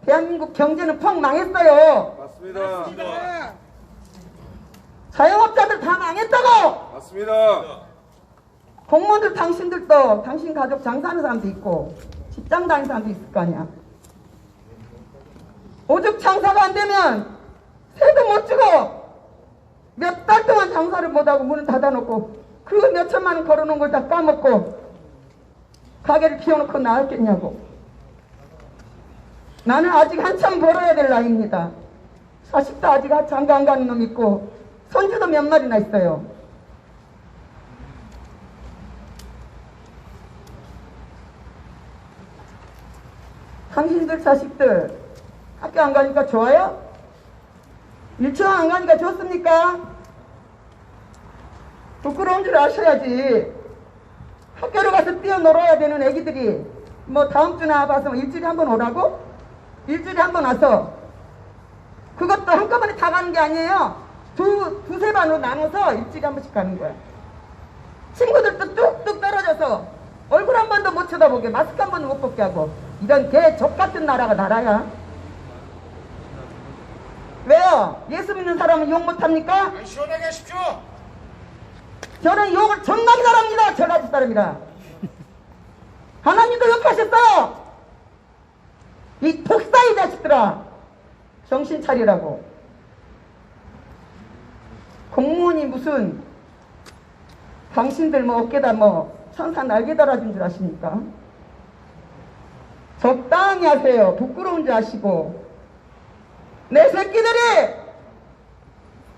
대한민국 경제는 펑 망했어요. 맞습니다. 자영업자들 다 망했다고. 맞습니다. 공무원들 당신들도 당신 가족 장사하는 사람도 있고 직장 다니는 사람도 있을 거 아니야. 오죽 장사가 안 되면 세도 못 주고 몇 달 동안 장사를 못하고 문을 닫아놓고 그 몇 천만 원 걸어놓은 걸 다 까먹고 가게를 피워놓고 나왔겠냐고. 나는 아직 한참 벌어야 될 나이입니다. 자식도 아직 장가 안 가는 놈 있고 손주도 몇 마리나 있어요. 당신들 자식들 학교 안 가니까 좋아요? 유치원 안 가니까 좋습니까? 부끄러운 줄 아셔야지. 학교를 가서 뛰어놀아야 되는 애기들이 뭐 다음 주나 봐서 일주일에 한 번 오라고? 일주일에 한 번 와서 그것도 한꺼번에 다 가는 게 아니에요. 두세 반으로 나눠서 일주일에 한 번씩 가는 거야. 친구들도 뚝뚝 떨어져서 얼굴 한 번도 못 쳐다보게 마스크 한 번도 못 벗게 하고 이런 개 족같은 나라가 나라야. 왜요? 예수 믿는 사람은 욕 못합니까? 시원하게 하십시오. 저는 욕을 정말 잘합니다. 전라도 사람이라. 하나님도 욕하셨어요. 이 독사이 자식들아 정신 차리라고. 공무원이 무슨 당신들 뭐 어깨다 뭐 천사 날개 달아준 줄 아십니까? 적당히 하세요. 부끄러운 줄 아시고. 내 새끼들이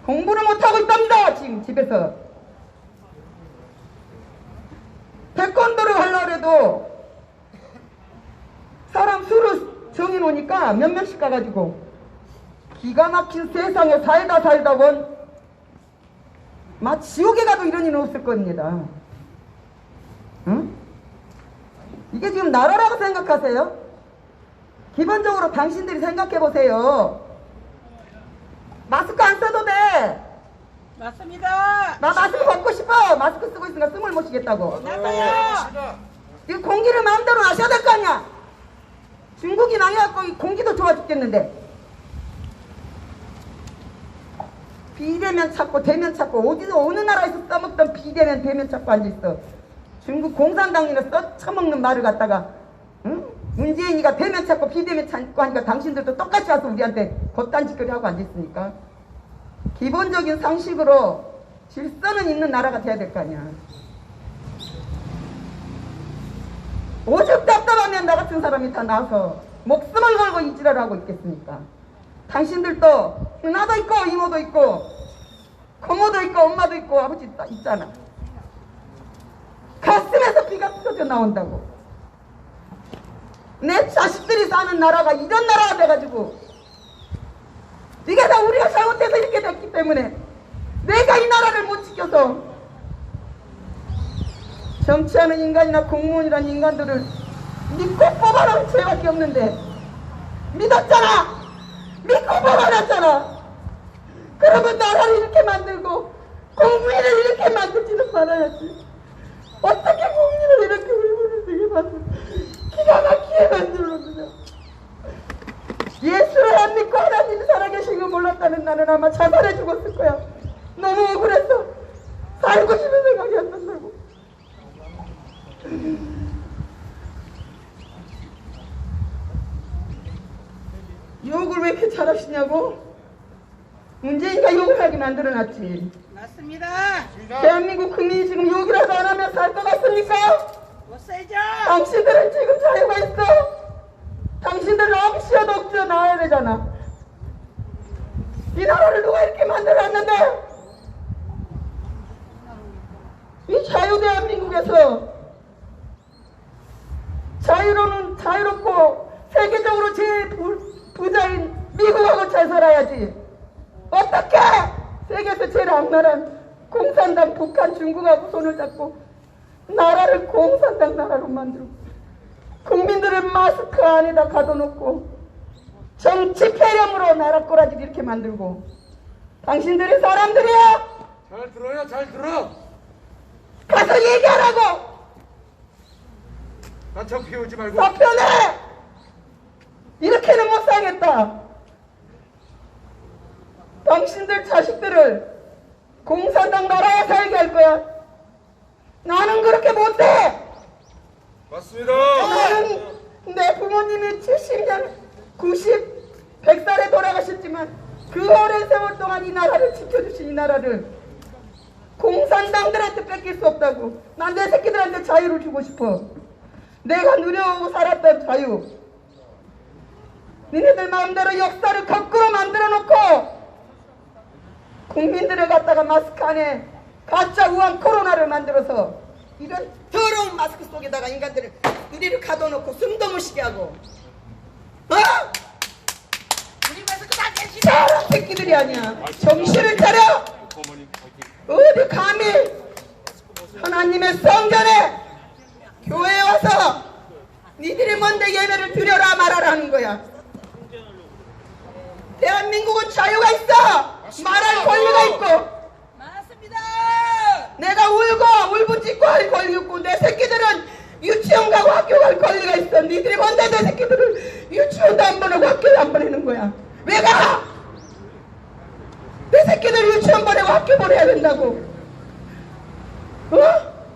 공부를 못하고 있답니다. 지금 집에서 태권도를 하려고 해도 사람 수를 정해놓으니까 몇 명씩 가가지고 기가 막힌 세상에 살다 본 막 지옥에 가도 이런 일은 없을 겁니다. 응? 이게 지금 나라라고 생각하세요? 기본적으로 당신들이 생각해보세요. 마스크 안 써도 돼. 맞습니다. 나 마스크 벗고 싶어. 마스크 쓰고 있으니까 숨을 못 쉬겠다고. 나도요. 이 공기를 마음대로 마셔야 될 거 아니야. 중국이 망해갖고 이 공기도 좋아 죽겠는데. 비대면 찾고 대면 찾고 어디서 어느 나라에서 써먹던 비대면 대면 찾고 앉아있어. 중국 공산당이나 써쳐먹는 말을 갖다가 응? 문재인이가 대면 찾고 비대면 찾고 하니까 당신들도 똑같이 와서 우리한테 겉단짓거리 하고 앉아있으니까 기본적인 상식으로 질서는 있는 나라가 돼야 될 거 아니야. 오죽 답답하면 나 같은 사람이 다 나와서 목숨을 걸고 이 지랄을 하고 있겠습니까? 당신들도 누나도 있고 이모도 있고 고모도 있고 엄마도 있고 아버지도 있잖아. 가슴에서 피가 터져 나온다고. 내 자식들이 사는 나라가 이런 나라가 돼가지고 이게 다 우리가 잘못해서 이렇게 됐기 때문에 내가 이 나라를 못 지켜서 정치하는 인간이나 공무원이라는 인간들을 믿고 뽑아놓은 죄밖에 없는데 믿었잖아. 믿고 뽑아놨잖아. 그러면 나라를 이렇게 만들고 국민을 이렇게 만들지는 말아야지. 어떻게 국민을 이렇게 울분을 되게 만들어 기가 막히게 만들었느냐. 예수를 안 믿고 하나님이 살아계신 거 몰랐다면 나는 아마 자살해 죽었을 거야. 너무 억울해서 살고 싶은 생각이 안 난다고. 욕을 왜 이렇게 잘하시냐고? 문재인가 욕을 하게 만들어놨지. 맞습니다. 대한민국 국민이 지금 욕이라도 안 하면 살 것 같습니까? 못 살죠. 당신들은 지금 자유가 있어. 당신들 억지어도 억지어 나와야 되잖아. 이 나라를 누가 이렇게 만들어놨는데? 이 자유대한민국에서 자유로는 자유롭고 세계적으로 제일 부자인 미국하고 잘 살아야지. 어떻게 세계에서 제일 악랄한 공산당 북한 중국하고 손을 잡고 나라를 공산당 나라로 만들고 국민들을 마스크 안에다 가둬놓고 정치 폐렴으로 나라 꼬라지를 이렇게 만들고 당신들이 사람들이야. 잘 들어요, 잘 들어. 가서 얘기하라고. 난척 피우지 말고. 사표내. 이렇게는 못 살겠다. 당신들 자식들을 공산당 나라에 살게 할 거야. 나는 그렇게 못해. 맞습니다. 나는 내 부모님이 70년, 90, 100살에 돌아가셨지만 그 오랜 세월 동안 이 나라를 지켜주신 이 나라를 공산당들한테 뺏길 수 없다고. 난 내 새끼들한테 자유를 주고 싶어. 내가 누려오고 살았던 자유. 니네들 마음대로 역사를 거꾸로 만들어 놓고 국민들을 갖다가 마스크 안에 가짜 우한 코로나를 만들어서 이런 더러운 마스크 속에다가 인간들을 우리를 가둬놓고 숨도 못 쉬게 하고 우리 마스크 다 내시다. 저런 새끼들이 아니야. 정신을 차려. 어디 감히 하나님의 성전에 교회에 와서 니들이 뭔데 예배를 드려라 말하라는 거야. 대한민국은 자유가 있어. 말할 권리가 있고. 맞습니다. 내가 울고 울부짖고 할 권리 있고 내 새끼들은 유치원 가고 학교 갈 권리가 있어. 니들이 뭔데 내 새끼들을 유치원도 안 보내고 학교도 안 보내는 거야. 왜 가? 내 새끼들 유치원 보내고 학교 보내야 된다고.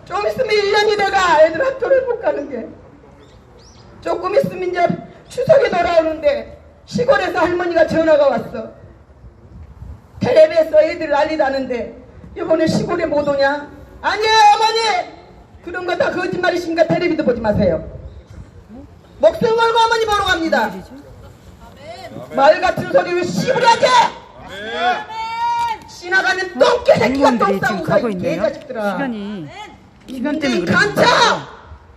좀 있으면 1년이 돼가. 애들 학교를 못 가는 게. 조금 있으면 이제 추석이 돌아오는데 시골에서 할머니가 전화가 왔어. 텔레비에서 애들 난리다는데 이번에 시골에 못 오냐? 아니에요 어머니. 그런 거 다 거짓말이십니까? 텔레비도 보지 마세요. 목숨 걸고 어머니 보러 갑니다. 말 같은 소리 왜 씨부리하지? 지나가는 똥개 새끼가 똥 공무원들이 지금 싸고 가고 가. 있네요. 개자식들아. 시간 때문에 그래요. 간첩!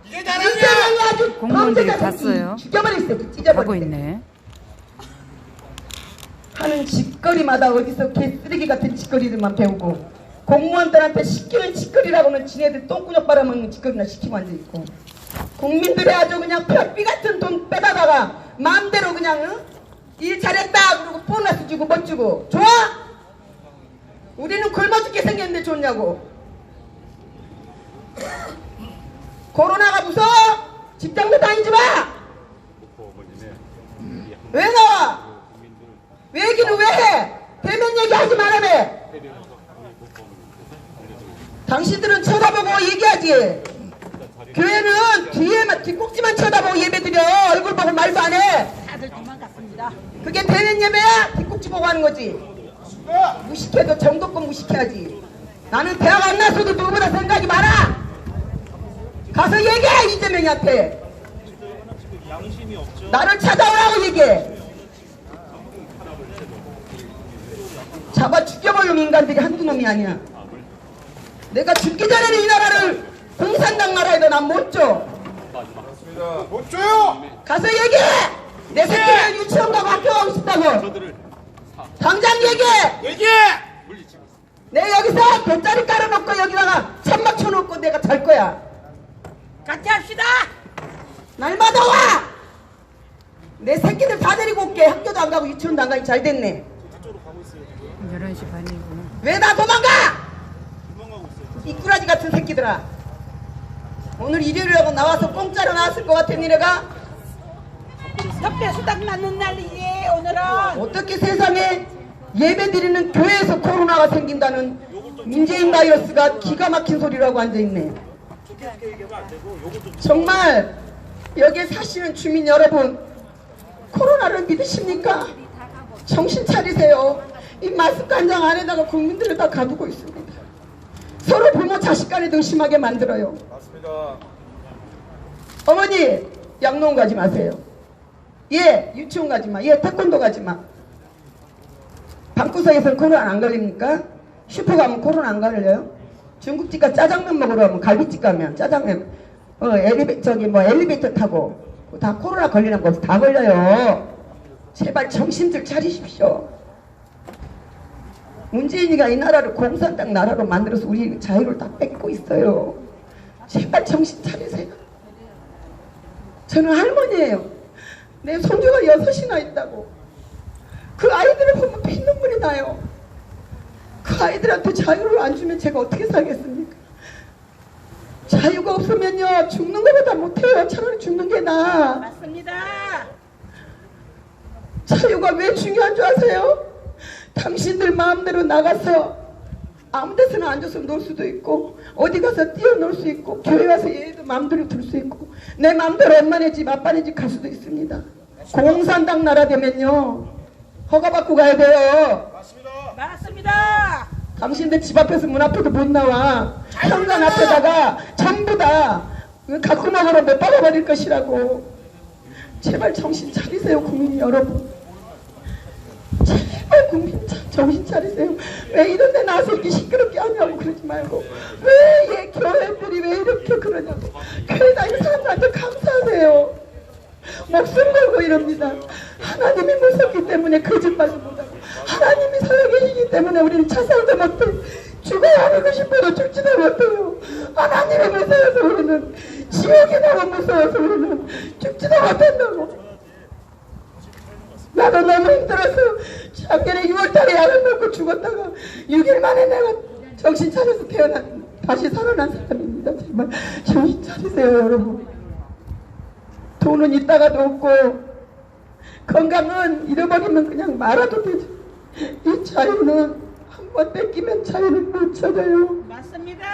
이게 인생을 아주 공무원들이 범죄자 새끼. 갔어요. 죽여버릴 새끼 가고 찢어버릴 새끼. 있네. 하는 짓거리마다 어디서 개쓰레기 같은 짓거리들만 배우고 공무원들한테 시키는 짓거리라고는 지네들 똥구녕 빨아먹는 짓거리나 시키고 앉아있고 국민들이 아주 그냥 별비 같은 돈 빼다가 마음대로 그냥 일 잘했다 그러고 보너스 주고 못 주고 좋아? 우리는 굶어 죽게 생겼는데 좋냐고. 코로나가 무서워? 직장도 다니지 마. 왜 나와? 왜 얘기는 왜 해? 대면 얘기하지 말아매. 당신들은 쳐다보고 얘기하지. 교회는 뒤에만 뒷꼭지만 쳐다보고 예배드려. 얼굴 보고 말도 안 해. 다들 도망갔습니다. 그게 대면 예배야? 뒷꼭지 보고 하는 거지. 무식해도 정도껏 무식해야지. 나는 대학 안 나서도 누구보다 생각이 많아. 가서 얘기해 이재명이한테. 나를 찾아오라고 얘기해. 잡아 죽여버리는 인간들이 한두 놈이 아니야. 내가 죽기 전에는 이 나라를 공산당 나라에도 난 못 줘. 못 줘요. 가서 얘기해. 내 새끼는 유치원 가고 학교 가고 싶다고. 당장 얘기해. 얘기해. 내 여기서 돗자리 깔아놓고 여기다가 천막 쳐놓고 내가 잘 거야. 같이 합시다. 날마다 와. 내 새끼들 다 데리고 올게. 학교도 안 가고 유치원도 안 가니 잘 됐네. 11시 반이고. 왜 다 도망가? 이 꾸라지 같은 새끼들아. 오늘 일요일이라고 나와서 공짜로 나왔을 것 같아 니네가? 협회 수당 맞는 날이지 오늘은. 어떻게 세상에 예배드리는 교회에서 코로나가 생긴다는 문재인 바이러스가 기가 막힌 소리라고 앉아있네. 정말 여기에 사시는 주민 여러분, 코로나를 믿으십니까? 정신 차리세요. 이 마스크 한 장 안에다가 국민들을 다 가두고 있습니다. 서로 부모 자식 간에 등심하게 만들어요. 맞습니다. 어머니 양농 가지 마세요. 얘 유치원 가지 마. 얘 태권도 가지 마. 방구석에서는 코로나 안 걸립니까? 슈퍼 가면 코로나 안 걸려요? 중국집 가 짜장면 먹으러 가면 갈비집 가면 짜장면 엘리베이터 타고 다 코로나 걸리는 거 다 걸려요. 제발 정신들 차리십시오. 문재인이가 이 나라를 공산당 나라로 만들어서 우리 자유를 다 뺏고 있어요. 제발 정신 차리세요. 저는 할머니예요. 내 손주가 6이나 있다고. 그 아이들을 보면 피눈물이 나요. 그 아이들한테 자유를 안 주면 제가 어떻게 살겠습니까? 자유가 없으면요 죽는 것보다 못해요. 차라리 죽는 게 나아. 맞습니다. 자유가 왜 중요한 줄 아세요? 당신들 마음대로 나가서 아무 데서나 앉아서 놀 수도 있고 어디 가서 뛰어놀 수 있고 교회 와서 예배도 마음대로 들 수 있고 내 마음대로 엄마네 집 아빠네 집 갈 수도 있습니다. 공산당 나라 되면요 허가받고 가야 돼요. 맞습니다. 당신들 집 앞에서 문 앞에도 못 나와. 현관 앞에다가 전부 다 가꾸막으로 못 박아버릴 것이라고. 제발 정신 차리세요 국민 여러분. 제발 국민 정신 차리세요. 왜 이런 데 나와서 이렇게 시끄럽게 하냐고 그러지 말고 왜 교회들이 왜 이렇게 그러냐고. 교회 다니는 사람들한테 감사하세요. 목숨 걸고 이럽니다. 하나님이 무섭기 때문에 거짓말도 못하고 하나님이 살아계시기 때문에 우리는 자살도 못해. 죽어야 하고 싶어도 죽지도 못해요. 하나님이 무서워서 우리는 지옥이 너무 무서워서 우리는 죽지도 못한다고. 나도 너무 힘들어서 작년에 6월달에 약을 먹고 죽었다가 6일 만에 내가 정신 차려서 다시 살아난 사람입니다. 정말 정신 차리세요 여러분. 돈은 있다가도 없고 건강은 잃어버리면 그냥 말아도 되죠. 이 자유는 한번 뺏기면 자유는 못 찾아요. 맞습니다.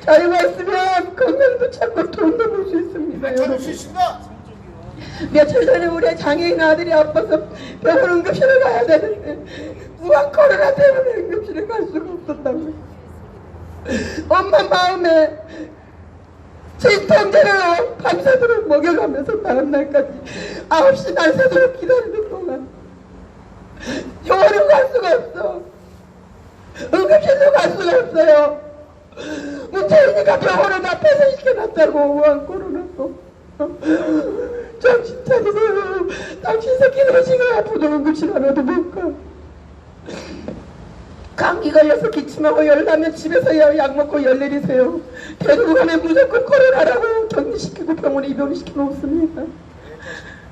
자유가 있으면 건강도 찾고 돈도 벌 수 있습니다. 여러분. 며칠 전에 우리 장애인 아들이 아파서 병원 응급실을 가야 되는데 무한 코로나 때문에 응급실에 갈 수가 없었다고요. 엄마 마음에 진통제를 밤새도록 먹여가면서 다음 날까지 9시 날 새도록 기다리는 동안 병원을 갈 수가 없어. 응급실도 갈 수가 없어요. 문재인이가 병원을 다 폐쇄시켜놨다고. 우한 코로나로. 정신 차리세요. 당신 새끼들은 지금 아프도 응급실 하나도 못 가. 감기 걸려서 기침하고 열 나면 집에서 약 먹고 열 내리세요. 데리고 가면 무조건 코로나라고 격리시키고 병원에 입원시켜 놓습니다.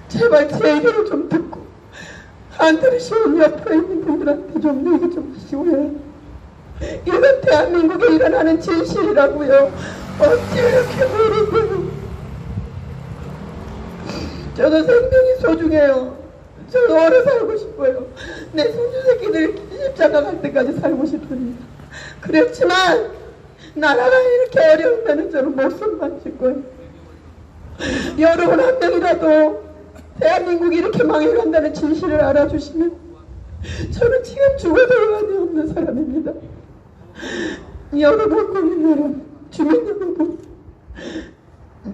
제발 제 얘기를 좀 듣고 안 들으시면 옆에 있는 분들한테 좀 얘기 좀 하시고요. 이건 대한민국에 일어나는 진실이라고요. 어찌 이렇게 모르세요. 저도 생명이 소중해요. 저도 오래 살고 싶어요. 내 손주 새끼들 십자가 갈 때까지 살고 싶습니다. 그렇지만 나라가 이렇게 어려우면 저는 목숨 바칠 거예요. 여러분 한 명이라도 대한민국이 이렇게 망해간다는 진실을 알아주시면 저는 지금 죽어도 여한이 없는 사람입니다. 여러분 국민 여러분 주민 여러분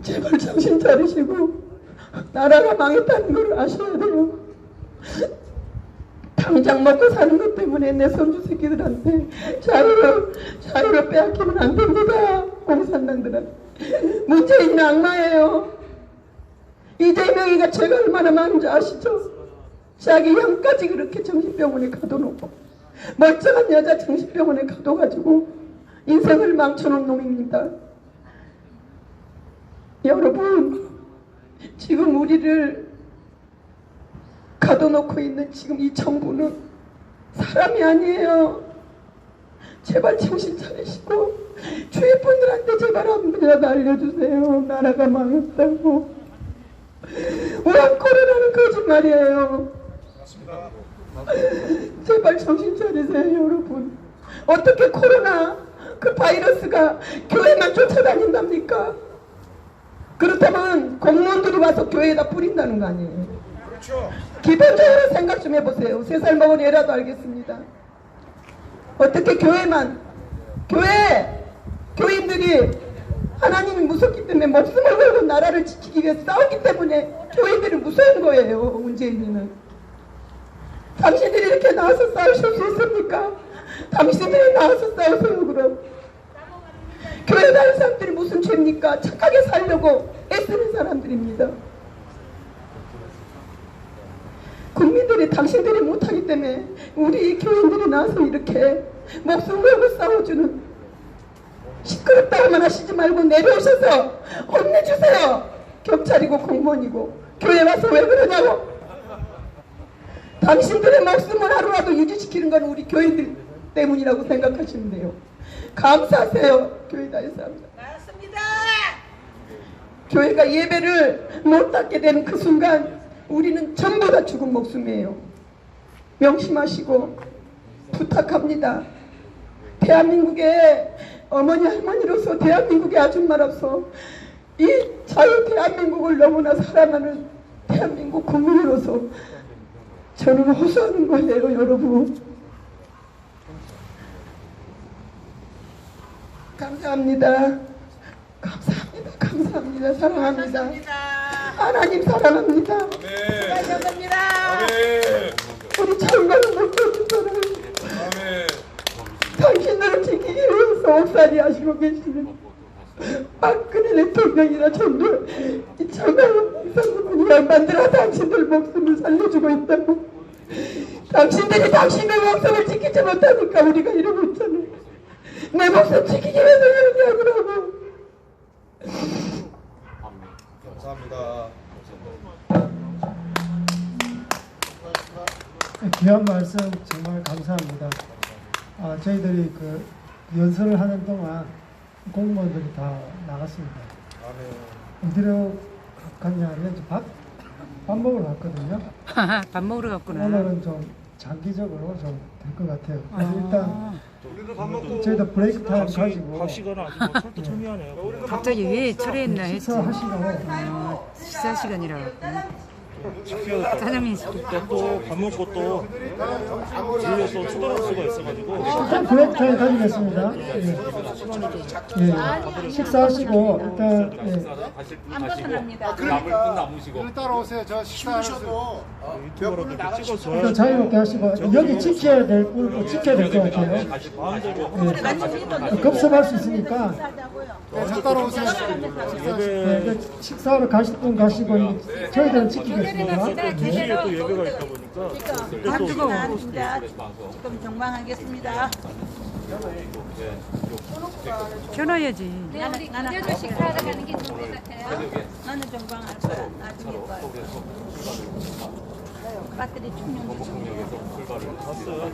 제발 정신 차리시고 나라가 망했다는 걸 아셔야 돼요. 당장 먹고 사는 것 때문에 내 손주 새끼들한테 자유를 빼앗기면 안 됩니다. 공산당들한테. 문재인은 악마예요. 이재명이가 죄가 얼마나 많은지 아시죠? 자기 형까지 그렇게 정신병원에 가둬놓고 멀쩡한 여자 정신병원에 가둬가지고 인생을 망쳐놓은 놈입니다. 여러분 지금 우리를 가둬놓고 있는 지금 이 정부는 사람이 아니에요. 제발 정신 차리시고 주위 분들한테 제발 한번 알려주세요. 나라가 망했다고. 우한 코로나는 거짓말이에요. 제발 정신 차리세요 여러분. 어떻게 코로나 그 바이러스가 교회만 쫓아다닌답니까? 그렇다면 공무원들이 와서 교회에다 뿌린다는 거 아니에요? 그렇죠. 기본적으로 생각 좀 해보세요. 3살 먹은 애라도 알겠습니다. 어떻게 교인들이 하나님이 무섭기 때문에 목숨을 걸고 나라를 지키기 위해서 싸우기 때문에 교인들이 무서운 거예요. 문재인이는. 당신들이 이렇게 나와서 싸우실 수 있습니까? 당신들이 나와서 싸우세요 그럼. 교회 다니는 사람들이 무슨 죄입니까? 착하게 살려고 애쓰는 사람들입니다. 국민들이 당신들이 못하기 때문에 우리 교인들이 나와서 이렇게 목숨 걸고 싸워주는. 시끄럽다고만 하시지 말고 내려오셔서 혼내주세요. 경찰이고 공무원이고 교회 와서 왜 그러냐고. 당신들의 목숨을 하루라도 유지시키는 건 우리 교인들 때문이라고 생각하시면 돼요. 감사하세요. 교회 다니는 사람들. 맞습니다. 교회가 예배를 못 받게 되는 그 순간 우리는 전부 다 죽은 목숨이에요. 명심하시고 부탁합니다. 대한민국의 어머니 할머니로서, 대한민국의 아줌마로서, 이 자유 대한민국을 너무나 사랑하는 대한민국 국민으로서 저는 호소하는 거예요, 여러분. 감사합니다. 감사합니다. 감사합니다. 사랑합니다. 감사합니다. 하나님 사랑합니다. 아멘. 감사합니다. 아멘. 우리 장관은 목소리 사랑합니다. 아멘. 당신들을 지키기 위해서 옥살이 하시고 계시는 박근혜 대통령이나 전부 이 장관은 이상분이 양반들아 당신들 목숨을 살려주고 있다고. 당신들이 당신의 목숨을 지키지 못하니까 우리가 이러고 있잖아요. 내 목숨 지키기 위해서 이렇게 하더라고. 감사합니다. 귀한 말씀 정말 감사합니다. 저희들이 그 연설을 하는 동안 공무원들이 다 나갔습니다. 어디로 갔냐면 밥 먹으러 갔거든요. 밥 먹으러 갔구나. 오늘은 좀 장기적으로 좀 될 것 같아요. 그래서 일단 우리도 밥 먹고 저희도 브레이크 타임 가지고 밥 시간은 아직 뭐 철도 중요하네요. 갑자기 왜 철회했나 했지. 식사하시라고 식사 시간이라. 사장님 또밥 먹고 또 진료 또 추가할 수가 있어가지고 일단 브레이크 타임 가지겠습니다. 식사하시고 일단 안 벗어납니다. 따라오세요. 저 식사하셔도 유튜버로도 이렇게 찍어줘야 일단 자유롭게 하시고 여기 지켜야 될 부분 지켜야 될 것 같아요. 급습할 수 있으니까 따라오세요. 식사하러 가실 분 가시고 저희들은 지키겠습니다. 시에 또 예배가 있다 보니까 그러니까 진짜 조금 정방하겠습니다. 켜놔야지. 나는 그대로 식사하러 가는 게 좋을 것 같아요. 나는 정방할 거야. 나중에 거야. 배터리 충전 좀. 봤어요.